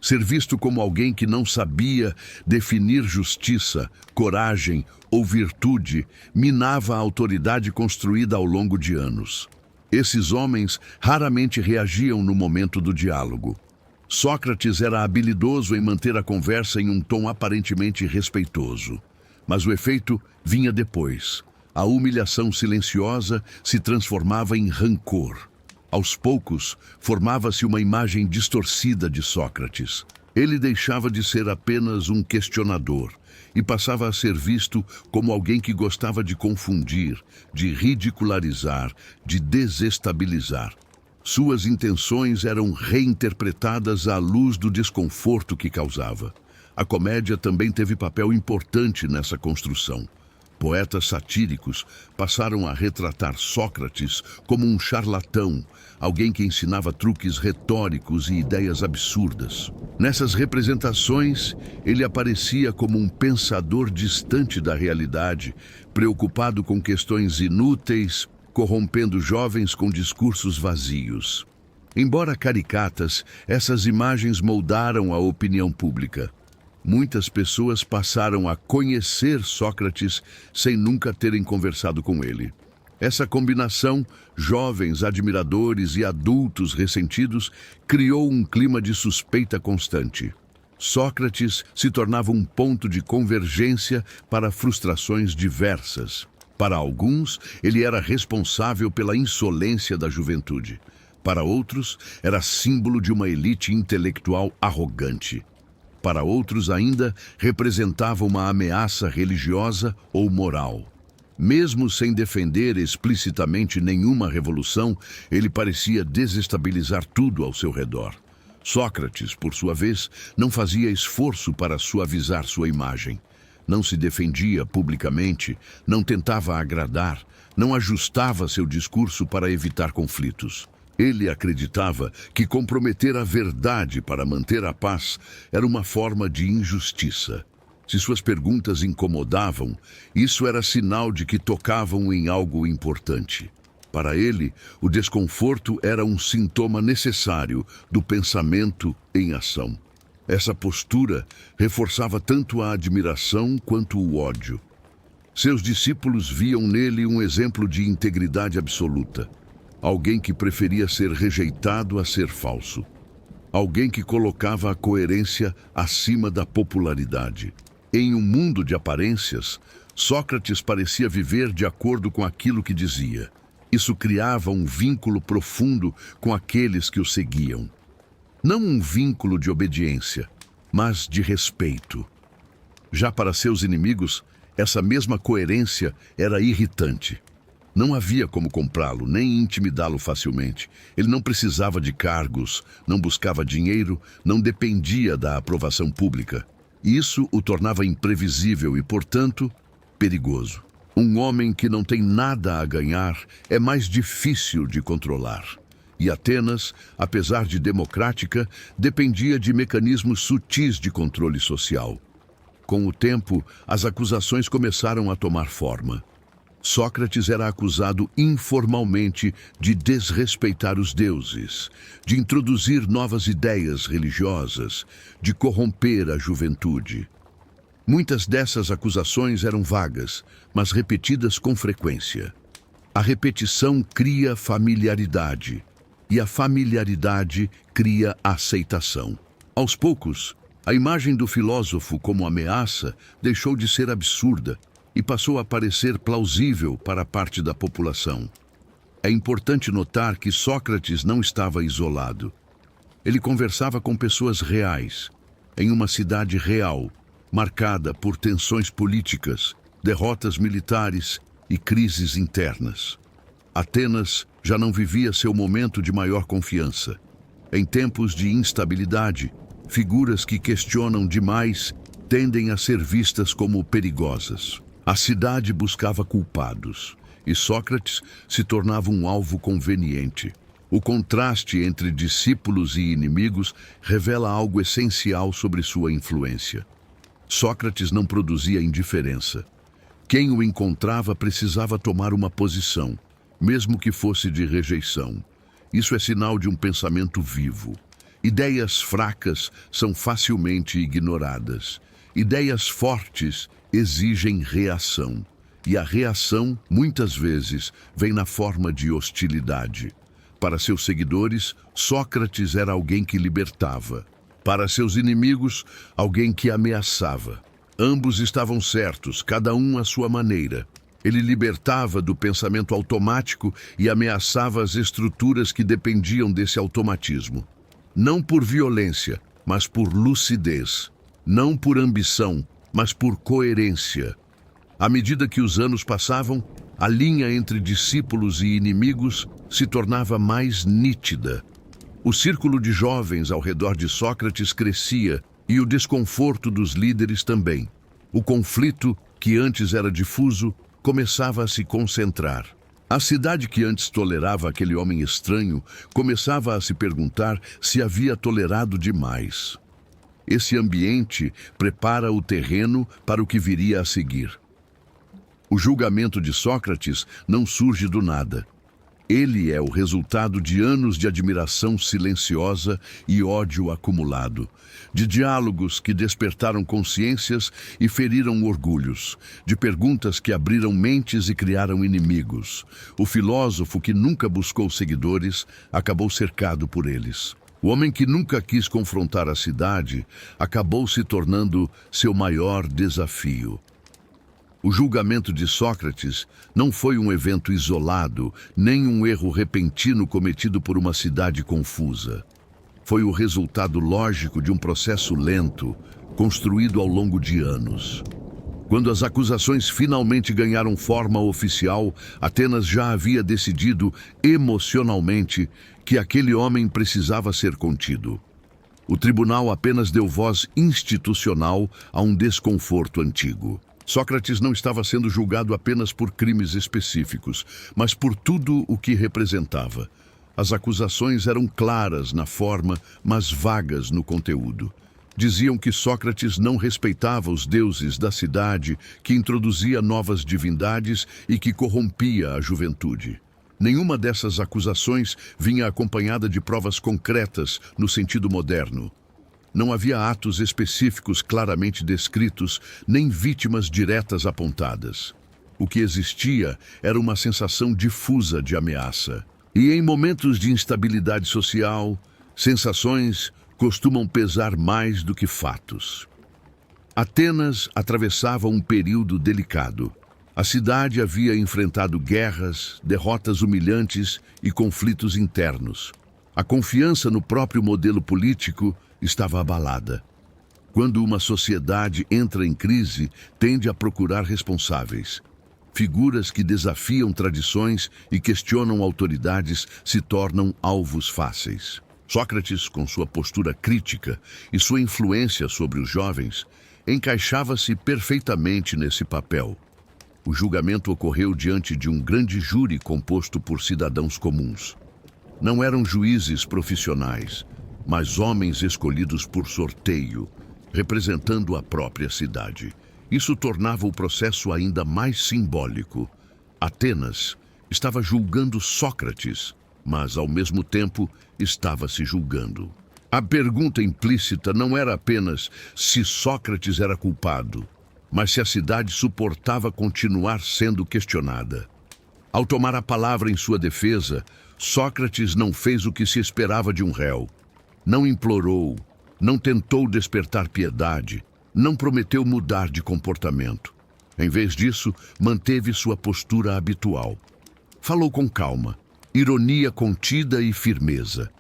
Ser visto como alguém que não sabia definir justiça, coragem ou virtude minava a autoridade construída ao longo de anos. Esses homens raramente reagiam no momento do diálogo. Sócrates era habilidoso em manter a conversa em um tom aparentemente respeitoso. Mas o efeito vinha depois. A humilhação silenciosa se transformava em rancor. Aos poucos, formava-se uma imagem distorcida de Sócrates. Ele deixava de ser apenas um questionador e passava a ser visto como alguém que gostava de confundir, de ridicularizar, de desestabilizar. Suas intenções eram reinterpretadas à luz do desconforto que causava. A comédia também teve papel importante nessa construção. Poetas satíricos passaram a retratar Sócrates como um charlatão, alguém que ensinava truques retóricos e ideias absurdas. Nessas representações, ele aparecia como um pensador distante da realidade, preocupado com questões inúteis, corrompendo jovens com discursos vazios. Embora caricatas, essas imagens moldaram a opinião pública. Muitas pessoas passaram a conhecer Sócrates sem nunca terem conversado com ele. Essa combinação, jovens, admiradores e adultos ressentidos, criou um clima de suspeita constante. Sócrates se tornava um ponto de convergência para frustrações diversas. Para alguns, ele era responsável pela insolência da juventude. Para outros, era símbolo de uma elite intelectual arrogante. Para outros ainda, representava uma ameaça religiosa ou moral. Mesmo sem defender explicitamente nenhuma revolução, ele parecia desestabilizar tudo ao seu redor. Sócrates, por sua vez, não fazia esforço para suavizar sua imagem. Não se defendia publicamente, não tentava agradar, não ajustava seu discurso para evitar conflitos. Ele acreditava que comprometer a verdade para manter a paz era uma forma de injustiça. Se suas perguntas incomodavam, isso era sinal de que tocavam em algo importante. Para ele, o desconforto era um sintoma necessário do pensamento em ação. Essa postura reforçava tanto a admiração quanto o ódio. Seus discípulos viam nele um exemplo de integridade absoluta. Alguém que preferia ser rejeitado a ser falso. Alguém que colocava a coerência acima da popularidade. Em um mundo de aparências, Sócrates parecia viver de acordo com aquilo que dizia. Isso criava um vínculo profundo com aqueles que o seguiam. Não um vínculo de obediência, mas de respeito. Já para seus inimigos, essa mesma coerência era irritante. Não havia como comprá-lo, nem intimidá-lo facilmente. Ele não precisava de cargos, não buscava dinheiro, não dependia da aprovação pública. Isso o tornava imprevisível e, portanto, perigoso. Um homem que não tem nada a ganhar é mais difícil de controlar. E Atenas, apesar de democrática, dependia de mecanismos sutis de controle social. Com o tempo, as acusações começaram a tomar forma. Sócrates era acusado informalmente de desrespeitar os deuses, de introduzir novas ideias religiosas, de corromper a juventude. Muitas dessas acusações eram vagas, mas repetidas com frequência. A repetição cria familiaridade, e a familiaridade cria aceitação. Aos poucos, a imagem do filósofo como ameaça deixou de ser absurda e passou a parecer plausível para parte da população. É importante notar que Sócrates não estava isolado. Ele conversava com pessoas reais, em uma cidade real, marcada por tensões políticas, derrotas militares e crises internas. Atenas já não vivia seu momento de maior confiança. Em tempos de instabilidade, figuras que questionam demais tendem a ser vistas como perigosas. A cidade buscava culpados, e Sócrates se tornava um alvo conveniente. O contraste entre discípulos e inimigos revela algo essencial sobre sua influência. Sócrates não produzia indiferença. Quem o encontrava precisava tomar uma posição, mesmo que fosse de rejeição. Isso é sinal de um pensamento vivo. Ideias fracas são facilmente ignoradas. Ideias fortes exigem reação. E a reação, muitas vezes, vem na forma de hostilidade. Para seus seguidores, Sócrates era alguém que libertava. Para seus inimigos, alguém que ameaçava. Ambos estavam certos, cada um à sua maneira. Ele libertava do pensamento automático e ameaçava as estruturas que dependiam desse automatismo. Não por violência, mas por lucidez. Não por ambição, mas por coerência. À medida que os anos passavam, a linha entre discípulos e inimigos se tornava mais nítida. O círculo de jovens ao redor de Sócrates crescia E o desconforto dos líderes também. O conflito, que antes era difuso, começava a se concentrar. A cidade que antes tolerava aquele homem estranho começava a se perguntar se havia tolerado demais. Esse ambiente prepara o terreno para o que viria a seguir. O julgamento de Sócrates não surge do nada. Ele é o resultado de anos de admiração silenciosa e ódio acumulado, de diálogos que despertaram consciências e feriram orgulhos, de perguntas que abriram mentes e criaram inimigos. O filósofo que nunca buscou seguidores acabou cercado por eles. O homem que nunca quis confrontar a cidade acabou se tornando seu maior desafio. O julgamento de Sócrates não foi um evento isolado, nem um erro repentino cometido por uma cidade confusa. Foi o resultado lógico de um processo lento, construído ao longo de anos. Quando as acusações finalmente ganharam forma oficial, Atenas já havia decidido emocionalmente que aquele homem precisava ser contido. O tribunal apenas deu voz institucional a um desconforto antigo. Sócrates não estava sendo julgado apenas por crimes específicos, mas por tudo o que representava. As acusações eram claras na forma, mas vagas no conteúdo. Diziam que Sócrates não respeitava os deuses da cidade, que introduzia novas divindades e que corrompia a juventude. Nenhuma dessas acusações vinha acompanhada de provas concretas no sentido moderno. Não havia atos específicos claramente descritos, nem vítimas diretas apontadas. O que existia era uma sensação difusa de ameaça. E em momentos de instabilidade social, sensações costumam pesar mais do que fatos. Atenas atravessava um período delicado. A cidade havia enfrentado guerras, derrotas humilhantes e conflitos internos. A confiança no próprio modelo político estava abalada. Quando uma sociedade entra em crise, tende a procurar responsáveis. Figuras que desafiam tradições e questionam autoridades se tornam alvos fáceis. Sócrates, com sua postura crítica e sua influência sobre os jovens, encaixava-se perfeitamente nesse papel. O julgamento ocorreu diante de um grande júri composto por cidadãos comuns. Não eram juízes profissionais, mas homens escolhidos por sorteio, representando a própria cidade. Isso tornava o processo ainda mais simbólico. Atenas estava julgando Sócrates, mas ao mesmo tempo estava se julgando. A pergunta implícita não era apenas se Sócrates era culpado, mas se a cidade suportava continuar sendo questionada. Ao tomar a palavra em sua defesa, Sócrates não fez o que se esperava de um réu. Não implorou, não tentou despertar piedade, não prometeu mudar de comportamento. Em vez disso, manteve sua postura habitual. Falou com calma, ironia contida e firmeza.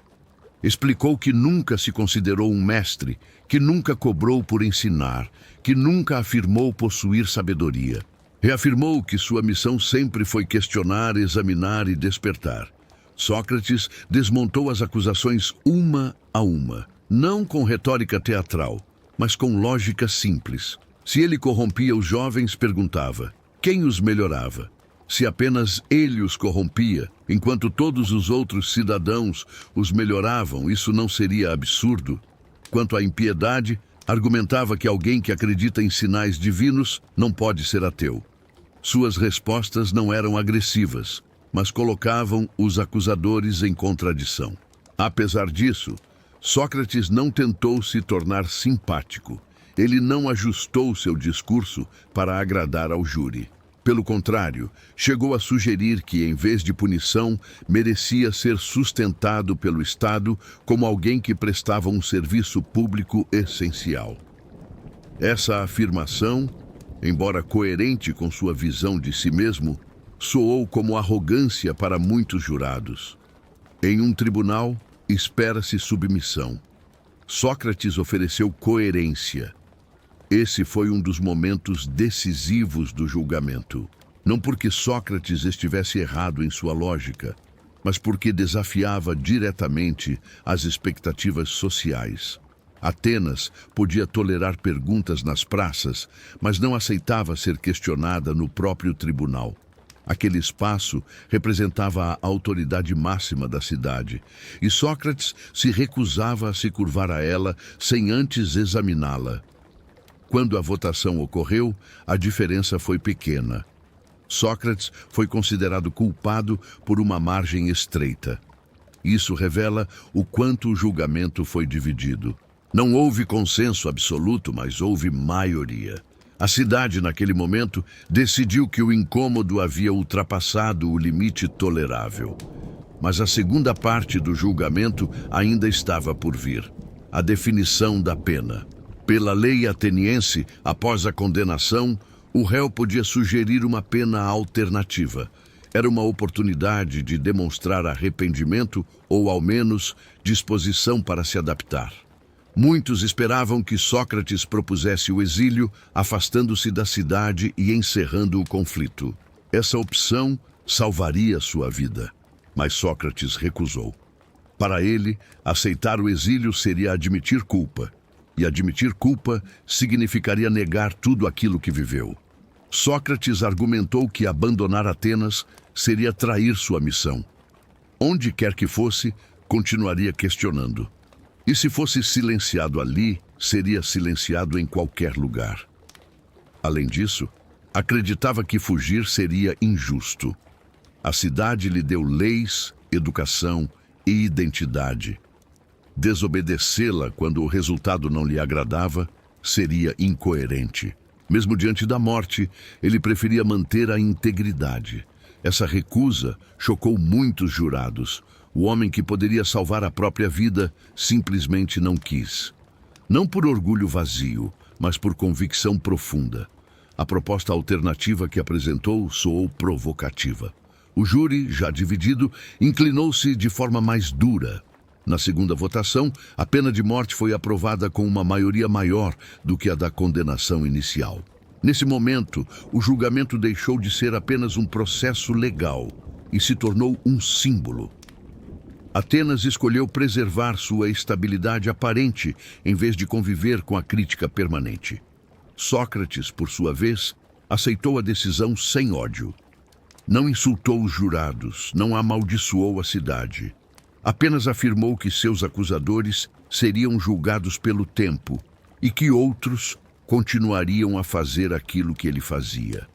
Explicou que nunca se considerou um mestre, que nunca cobrou por ensinar, que nunca afirmou possuir sabedoria. Reafirmou que sua missão sempre foi questionar, examinar e despertar. Sócrates desmontou as acusações uma a uma, não com retórica teatral, mas com lógica simples. Se ele corrompia os jovens, perguntava: quem os melhorava? Se apenas ele os corrompia, enquanto todos os outros cidadãos os melhoravam, isso não seria absurdo? Quanto à impiedade, argumentava que alguém que acredita em sinais divinos não pode ser ateu. Suas respostas não eram agressivas, mas colocavam os acusadores em contradição. Apesar disso, Sócrates não tentou se tornar simpático. Ele não ajustou seu discurso para agradar ao júri. Pelo contrário, chegou a sugerir que, em vez de punição, merecia ser sustentado pelo Estado como alguém que prestava um serviço público essencial. Essa afirmação, embora coerente com sua visão de si mesmo, soou como arrogância para muitos jurados. Em um tribunal, espera-se submissão. Sócrates ofereceu coerência. Esse foi um dos momentos decisivos do julgamento. Não porque Sócrates estivesse errado em sua lógica, mas porque desafiava diretamente as expectativas sociais. Atenas podia tolerar perguntas nas praças, mas não aceitava ser questionada no próprio tribunal. Aquele espaço representava a autoridade máxima da cidade, e Sócrates se recusava a se curvar a ela sem antes examiná-la. Quando a votação ocorreu, a diferença foi pequena. Sócrates foi considerado culpado por uma margem estreita. Isso revela o quanto o julgamento foi dividido. Não houve consenso absoluto, mas houve maioria. A cidade, naquele momento, decidiu que o incômodo havia ultrapassado o limite tolerável. Mas a segunda parte do julgamento ainda estava por vir: a definição da pena. Pela lei ateniense, após a condenação, o réu podia sugerir uma pena alternativa. Era uma oportunidade de demonstrar arrependimento ou, ao menos, disposição para se adaptar. Muitos esperavam que Sócrates propusesse o exílio, afastando-se da cidade e encerrando o conflito. Essa opção salvaria sua vida, mas Sócrates recusou. Para ele, aceitar o exílio seria admitir culpa, e admitir culpa significaria negar tudo aquilo que viveu. Sócrates argumentou que abandonar Atenas seria trair sua missão. Onde quer que fosse, continuaria questionando. E se fosse silenciado ali, seria silenciado em qualquer lugar. Além disso, acreditava que fugir seria injusto. A cidade lhe deu leis, educação e identidade. Desobedecê-la quando o resultado não lhe agradava seria incoerente. Mesmo diante da morte, ele preferia manter a integridade. Essa recusa chocou muitos jurados. O homem que poderia salvar a própria vida simplesmente não quis. Não por orgulho vazio, mas por convicção profunda. A proposta alternativa que apresentou soou provocativa. O júri, já dividido, inclinou-se de forma mais dura. Na segunda votação, a pena de morte foi aprovada com uma maioria maior do que a da condenação inicial. Nesse momento, o julgamento deixou de ser apenas um processo legal e se tornou um símbolo. Atenas escolheu preservar sua estabilidade aparente em vez de conviver com a crítica permanente. Sócrates, por sua vez, aceitou a decisão sem ódio. Não insultou os jurados, não amaldiçoou a cidade. Apenas afirmou que seus acusadores seriam julgados pelo tempo e que outros continuariam a fazer aquilo que ele fazia.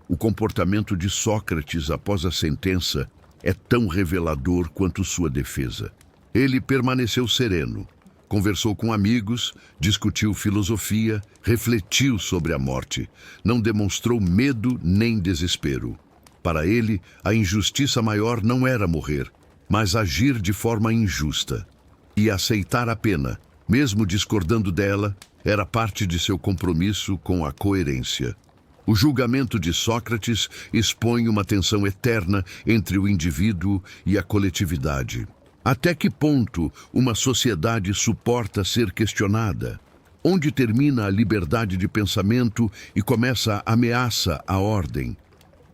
O comportamento de Sócrates após a sentença é tão revelador quanto sua defesa. Ele permaneceu sereno, conversou com amigos, discutiu filosofia, refletiu sobre a morte, não demonstrou medo nem desespero. Para ele, a injustiça maior não era morrer, mas agir de forma injusta. E aceitar a pena, mesmo discordando dela, era parte de seu compromisso com a coerência. O julgamento de Sócrates expõe uma tensão eterna entre o indivíduo e a coletividade. Até que ponto uma sociedade suporta ser questionada? Onde termina a liberdade de pensamento e começa a ameaça à ordem?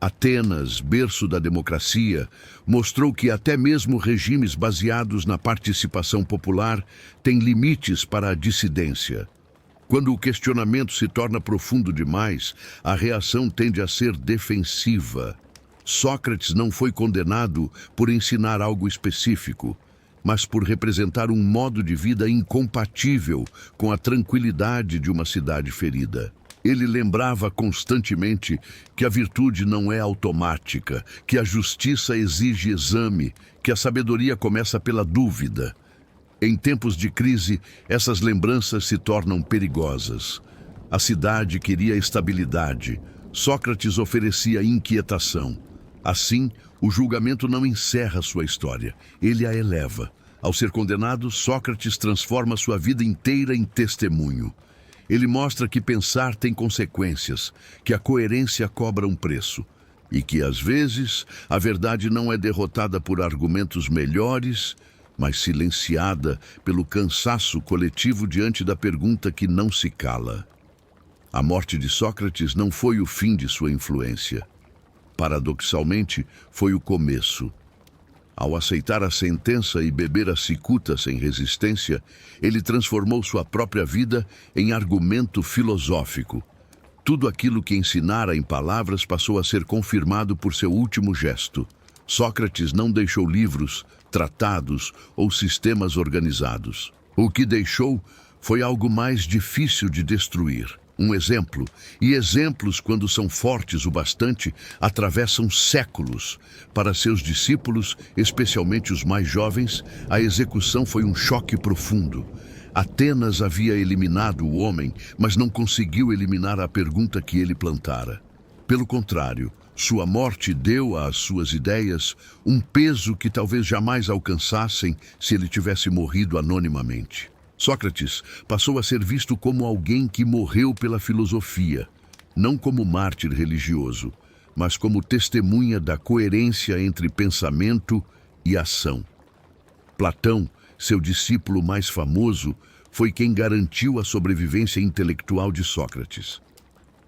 Atenas, berço da democracia, mostrou que até mesmo regimes baseados na participação popular têm limites para a dissidência. Quando o questionamento se torna profundo demais, a reação tende a ser defensiva. Sócrates não foi condenado por ensinar algo específico, mas por representar um modo de vida incompatível com a tranquilidade de uma cidade ferida. Ele lembrava constantemente que a virtude não é automática, que a justiça exige exame, que a sabedoria começa pela dúvida. Em tempos de crise, essas lembranças se tornam perigosas. A cidade queria estabilidade. Sócrates oferecia inquietação. Assim, o julgamento não encerra sua história, ele a eleva. Ao ser condenado, Sócrates transforma sua vida inteira em testemunho. Ele mostra que pensar tem consequências, que a coerência cobra um preço e que, às vezes, a verdade não é derrotada por argumentos melhores, mas silenciada pelo cansaço coletivo diante da pergunta que não se cala. A morte de Sócrates não foi o fim de sua influência. Paradoxalmente, foi o começo. Ao aceitar a sentença e beber a cicuta sem resistência, ele transformou sua própria vida em argumento filosófico. Tudo aquilo que ensinara em palavras passou a ser confirmado por seu último gesto. Sócrates não deixou livros, tratados ou sistemas organizados. O que deixou foi algo mais difícil de destruir. Um exemplo, e exemplos, quando são fortes o bastante, atravessam séculos. Para seus discípulos, especialmente os mais jovens, a execução foi um choque profundo. Atenas havia eliminado o homem, mas não conseguiu eliminar a pergunta que ele plantara. Pelo contrário, sua morte deu às suas ideias um peso que talvez jamais alcançassem se ele tivesse morrido anonimamente. Sócrates passou a ser visto como alguém que morreu pela filosofia, não como mártir religioso, mas como testemunha da coerência entre pensamento e ação. Platão, seu discípulo mais famoso, foi quem garantiu a sobrevivência intelectual de Sócrates.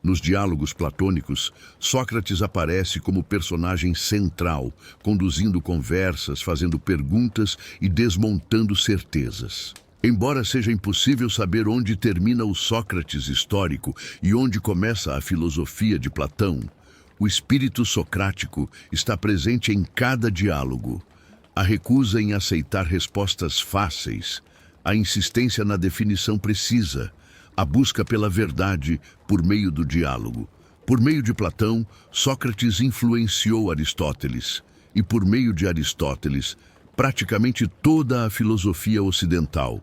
Nos diálogos platônicos, Sócrates aparece como personagem central, conduzindo conversas, fazendo perguntas e desmontando certezas. Embora seja impossível saber onde termina o Sócrates histórico e onde começa a filosofia de Platão, o espírito socrático está presente em cada diálogo. A recusa em aceitar respostas fáceis, a insistência na definição precisa, a busca pela verdade por meio do diálogo. Por meio de Platão, Sócrates influenciou Aristóteles, e por meio de Aristóteles, praticamente toda a filosofia ocidental.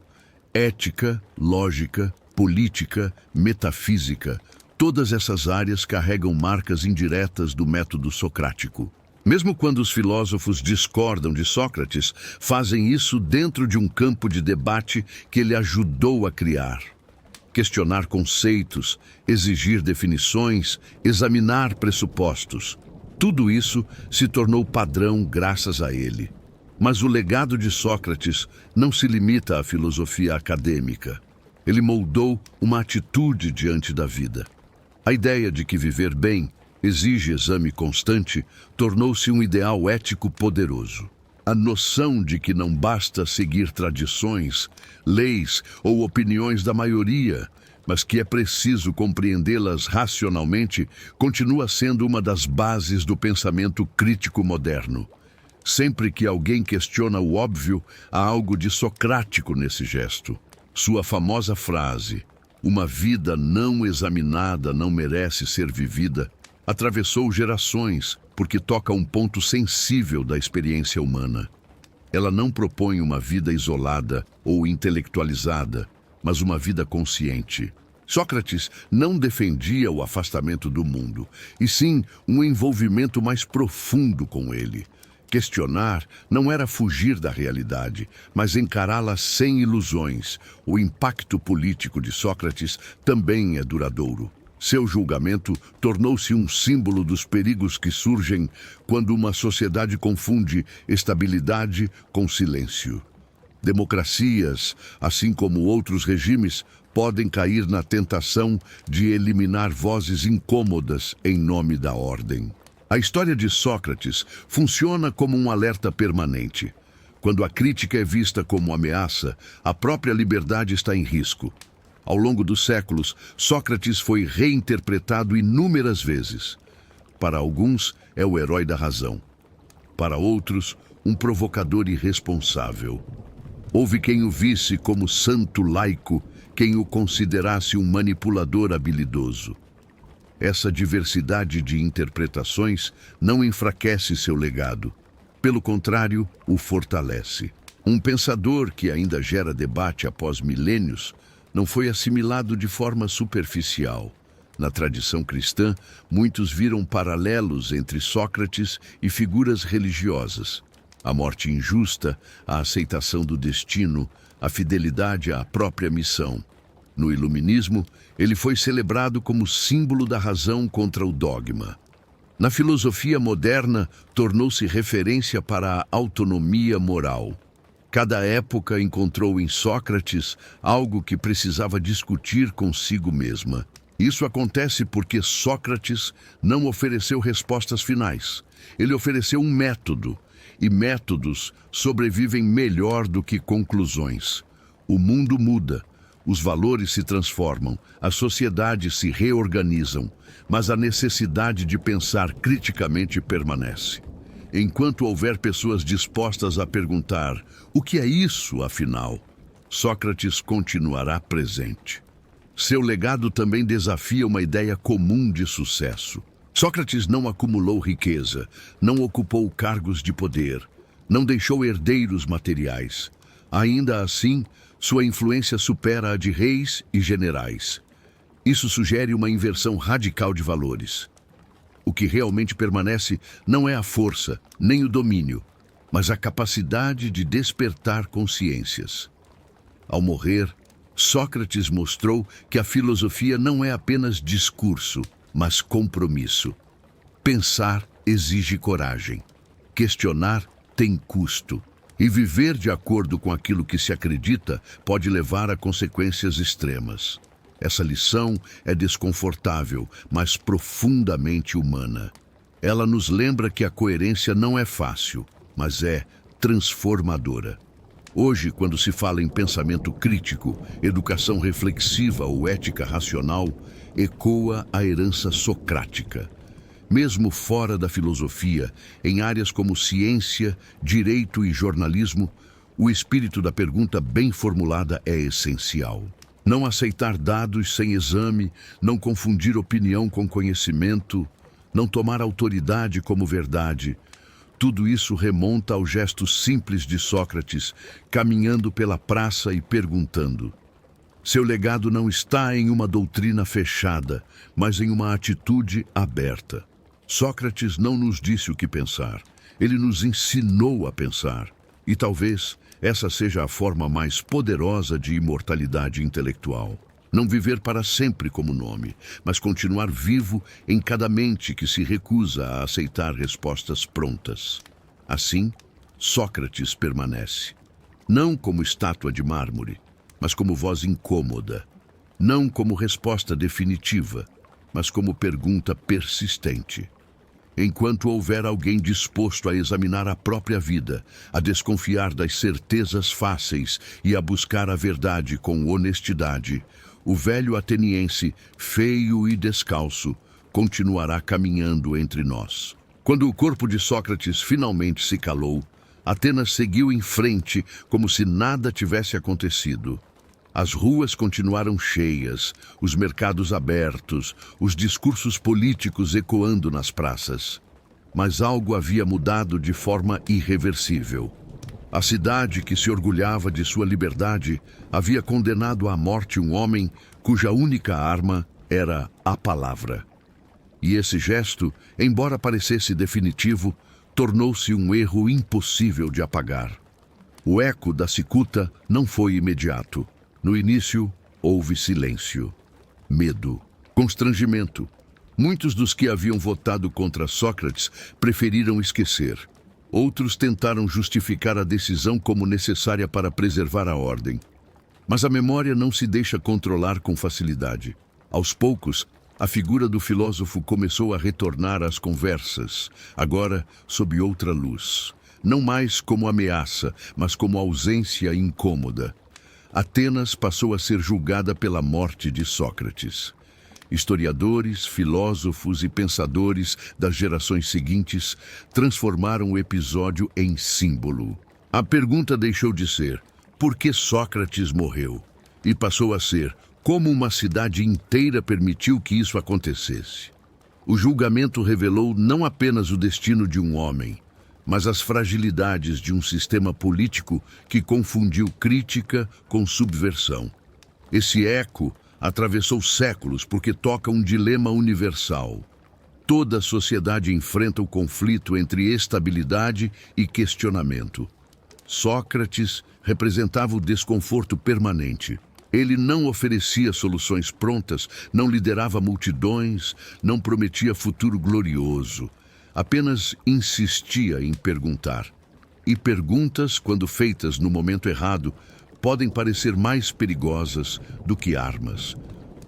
Ética, lógica, política, metafísica, todas essas áreas carregam marcas indiretas do método socrático. Mesmo quando os filósofos discordam de Sócrates, fazem isso dentro de um campo de debate que ele ajudou a criar. Questionar conceitos, exigir definições, examinar pressupostos. Tudo isso se tornou padrão graças a ele. Mas o legado de Sócrates não se limita à filosofia acadêmica. Ele moldou uma atitude diante da vida. A ideia de que viver bem exige exame constante tornou-se um ideal ético poderoso. A noção de que não basta seguir tradições, leis ou opiniões da maioria, mas que é preciso compreendê-las racionalmente, continua sendo uma das bases do pensamento crítico moderno. Sempre que alguém questiona o óbvio, há algo de socrático nesse gesto. Sua famosa frase, "Uma vida não examinada não merece ser vivida", atravessou gerações porque toca um ponto sensível da experiência humana. Ela não propõe uma vida isolada ou intelectualizada, mas uma vida consciente. Sócrates não defendia o afastamento do mundo, e sim um envolvimento mais profundo com ele. Questionar não era fugir da realidade, mas encará-la sem ilusões. O impacto político de Sócrates também é duradouro. Seu julgamento tornou-se um símbolo dos perigos que surgem quando uma sociedade confunde estabilidade com silêncio. Democracias, assim como outros regimes, podem cair na tentação de eliminar vozes incômodas em nome da ordem. A história de Sócrates funciona como um alerta permanente. Quando a crítica é vista como ameaça, a própria liberdade está em risco. Ao longo dos séculos, Sócrates foi reinterpretado inúmeras vezes. Para alguns, é o herói da razão. Para outros, um provocador irresponsável. Houve quem o visse como santo laico, quem o considerasse um manipulador habilidoso. Essa diversidade de interpretações não enfraquece seu legado. Pelo contrário, o fortalece. Um pensador que ainda gera debate após milênios não foi assimilado de forma superficial. Na tradição cristã, muitos viram paralelos entre Sócrates e figuras religiosas. A morte injusta, a aceitação do destino, a fidelidade à própria missão. No Iluminismo, ele foi celebrado como símbolo da razão contra o dogma. Na filosofia moderna, tornou-se referência para a autonomia moral. Cada época encontrou em Sócrates algo que precisava discutir consigo mesma. Isso acontece porque Sócrates não ofereceu respostas finais. Ele ofereceu um método. e métodos sobrevivem melhor do que conclusões. O mundo muda, os valores se transformam, as sociedades se reorganizam, mas a necessidade de pensar criticamente permanece. Enquanto houver pessoas dispostas a perguntar: o que é isso, afinal? Sócrates continuará presente. Seu legado também desafia uma ideia comum de sucesso. Sócrates não acumulou riqueza, não ocupou cargos de poder, não deixou herdeiros materiais. Ainda assim, sua influência supera a de reis e generais. Isso sugere uma inversão radical de valores. O que realmente permanece não é a força, nem o domínio, mas a capacidade de despertar consciências. Ao morrer, Sócrates mostrou que a filosofia não é apenas discurso, mas compromisso. Pensar exige coragem. Questionar tem custo. E viver de acordo com aquilo que se acredita pode levar a consequências extremas. Essa lição é desconfortável, mas profundamente humana. Ela nos lembra que a coerência não é fácil, mas é transformadora. Hoje, quando se fala em pensamento crítico, educação reflexiva ou ética racional, ecoa a herança socrática. Mesmo fora da filosofia, em áreas como ciência, direito e jornalismo, o espírito da pergunta bem formulada é essencial. Não aceitar dados sem exame, não confundir opinião com conhecimento, não tomar autoridade como verdade. Tudo isso remonta ao gesto simples de Sócrates, caminhando pela praça e perguntando. Seu legado não está em uma doutrina fechada, mas em uma atitude aberta. Sócrates não nos disse o que pensar, ele nos ensinou a pensar. E talvez essa seja a forma mais poderosa de imortalidade intelectual. Não viver para sempre como nome, mas continuar vivo em cada mente que se recusa a aceitar respostas prontas. Assim, Sócrates permanece. Não como estátua de mármore, mas como voz incômoda. Não como resposta definitiva, mas como pergunta persistente. Enquanto houver alguém disposto a examinar a própria vida, a desconfiar das certezas fáceis e a buscar a verdade com honestidade, o velho ateniense, feio e descalço, continuará caminhando entre nós. Quando o corpo de Sócrates finalmente se calou, Atenas seguiu em frente como se nada tivesse acontecido. As ruas continuaram cheias, os mercados abertos, os discursos políticos ecoando nas praças. Mas algo havia mudado de forma irreversível. A cidade, que se orgulhava de sua liberdade, havia condenado à morte um homem cuja única arma era a palavra. E esse gesto, embora parecesse definitivo, tornou-se um erro impossível de apagar. O eco da cicuta não foi imediato. No início, houve silêncio, medo, constrangimento. Muitos dos que haviam votado contra Sócrates preferiram esquecer. Outros tentaram justificar a decisão como necessária para preservar a ordem. Mas a memória não se deixa controlar com facilidade. Aos poucos, a figura do filósofo começou a retornar às conversas, agora sob outra luz. Não mais como ameaça, mas como ausência incômoda. Atenas passou a ser julgada pela morte de Sócrates. Historiadores, filósofos e pensadores das gerações seguintes transformaram o episódio em símbolo. A pergunta deixou de ser: por que Sócrates morreu? E passou a ser: como uma cidade inteira permitiu que isso acontecesse? O julgamento revelou não apenas o destino de um homem, mas as fragilidades de um sistema político que confundiu crítica com subversão. Esse eco atravessou séculos porque toca um dilema universal. Toda a sociedade enfrenta o conflito entre estabilidade e questionamento. Sócrates representava o desconforto permanente. Ele não oferecia soluções prontas, não liderava multidões, não prometia futuro glorioso. Apenas insistia em perguntar. E perguntas, quando feitas no momento errado, podem parecer mais perigosas do que armas.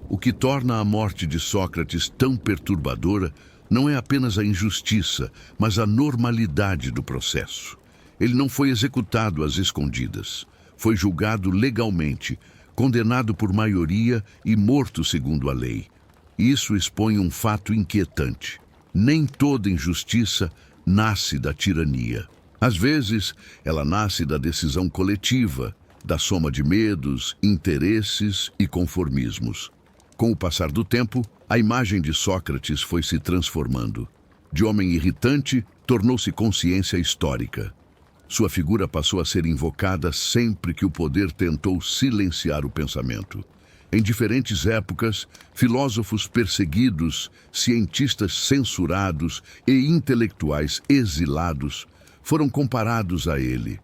O que torna a morte de Sócrates tão perturbadora não é apenas a injustiça, mas a normalidade do processo. Ele não foi executado às escondidas. Foi julgado legalmente, condenado por maioria e morto segundo a lei. Isso expõe um fato inquietante. Nem toda injustiça nasce da tirania. Às vezes, ela nasce da decisão coletiva, da soma de medos, interesses e conformismos. Com o passar do tempo, a imagem de Sócrates foi se transformando. De homem irritante, tornou-se consciência histórica. Sua figura passou a ser invocada sempre que o poder tentou silenciar o pensamento. Em diferentes épocas, filósofos perseguidos, cientistas censurados e intelectuais exilados foram comparados a ele.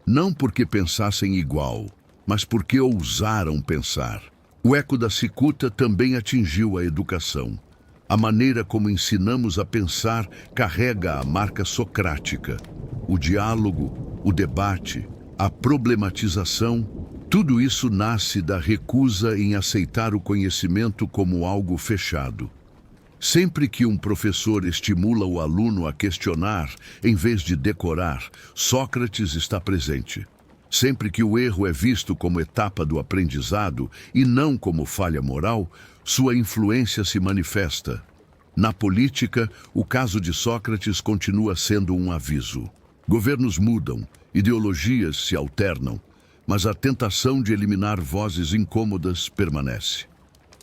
Não porque pensassem igual, mas porque ousaram pensar. O eco da cicuta também atingiu a educação. A maneira como ensinamos a pensar carrega a marca socrática. O diálogo, o debate, a problematização, tudo isso nasce da recusa em aceitar o conhecimento como algo fechado. Sempre que um professor estimula o aluno a questionar, em vez de decorar, Sócrates está presente. Sempre que o erro é visto como etapa do aprendizado e não como falha moral, sua influência se manifesta. Na política, o caso de Sócrates continua sendo um aviso. Governos mudam, ideologias se alternam, mas a tentação de eliminar vozes incômodas permanece.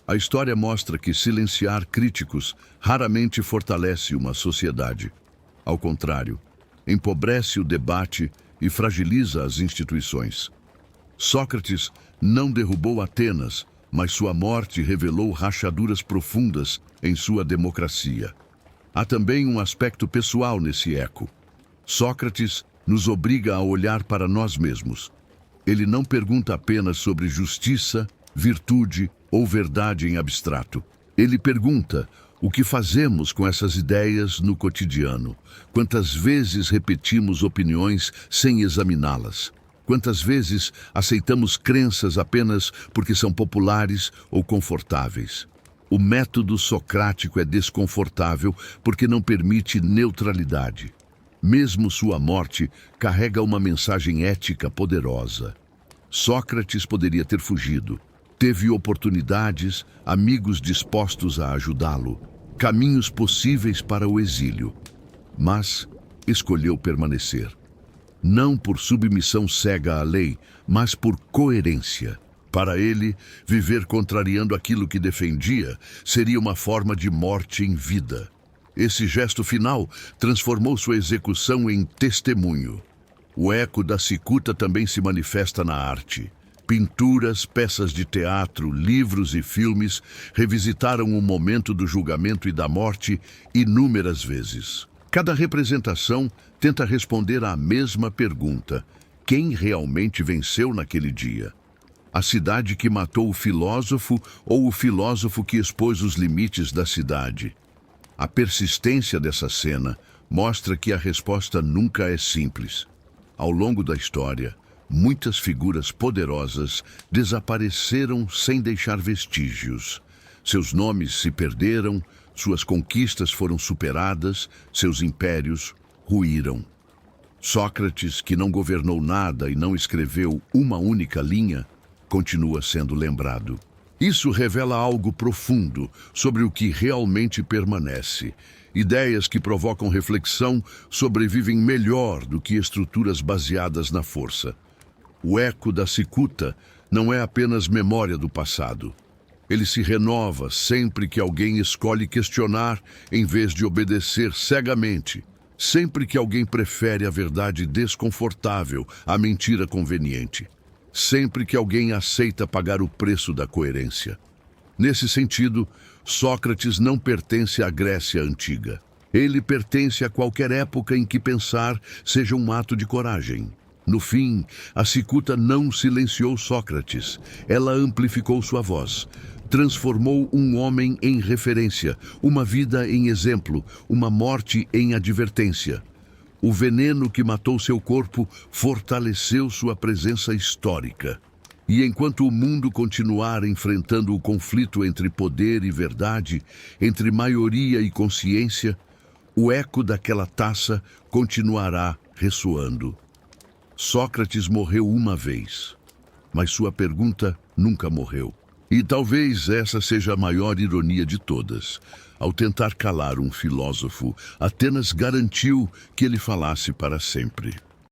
A história mostra que silenciar críticos raramente fortalece uma sociedade. Ao contrário, empobrece o debate e fragiliza as instituições. Sócrates não derrubou Atenas, mas sua morte revelou rachaduras profundas em sua democracia. Há também um aspecto pessoal nesse eco. Sócrates nos obriga a olhar para nós mesmos. Ele não pergunta apenas sobre justiça, virtude ou verdade em abstrato. Ele pergunta o que fazemos com essas ideias no cotidiano. Quantas vezes repetimos opiniões sem examiná-las? Quantas vezes aceitamos crenças apenas porque são populares ou confortáveis? O método socrático é desconfortável porque não permite neutralidade. Mesmo sua morte carrega uma mensagem ética poderosa. Sócrates poderia ter fugido. Teve oportunidades, amigos dispostos a ajudá-lo, caminhos possíveis para o exílio. Mas escolheu permanecer. Não por submissão cega à lei, mas por coerência. Para ele, viver contrariando aquilo que defendia seria uma forma de morte em vida. Esse gesto final transformou sua execução em testemunho. O eco da cicuta também se manifesta na arte. Pinturas, peças de teatro, livros e filmes revisitaram o momento do julgamento e da morte inúmeras vezes. Cada representação tenta responder à mesma pergunta: quem realmente venceu naquele dia? A cidade que matou o filósofo ou o filósofo que expôs os limites da cidade? A persistência dessa cena mostra que a resposta nunca é simples. Ao longo da história, muitas figuras poderosas desapareceram sem deixar vestígios. Seus nomes se perderam, suas conquistas foram superadas, seus impérios ruíram. Sócrates, que não governou nada e não escreveu uma única linha, continua sendo lembrado. Isso revela algo profundo sobre o que realmente permanece. Ideias que provocam reflexão sobrevivem melhor do que estruturas baseadas na força. O eco da cicuta não é apenas memória do passado. Ele se renova sempre que alguém escolhe questionar em vez de obedecer cegamente. Sempre que alguém prefere a verdade desconfortável à mentira conveniente. Sempre que alguém aceita pagar o preço da coerência. Nesse sentido, Sócrates não pertence à Grécia antiga. Ele pertence a qualquer época em que pensar seja um ato de coragem. No fim, a cicuta não silenciou Sócrates. Ela amplificou sua voz. Transformou um homem em referência, uma vida em exemplo, uma morte em advertência. O veneno que matou seu corpo fortaleceu sua presença histórica. E enquanto o mundo continuar enfrentando o conflito entre poder e verdade, entre maioria e consciência, o eco daquela taça continuará ressoando. Sócrates morreu uma vez, mas sua pergunta nunca morreu. E talvez essa seja a maior ironia de todas. Ao tentar calar um filósofo, Atenas garantiu que ele falasse para sempre.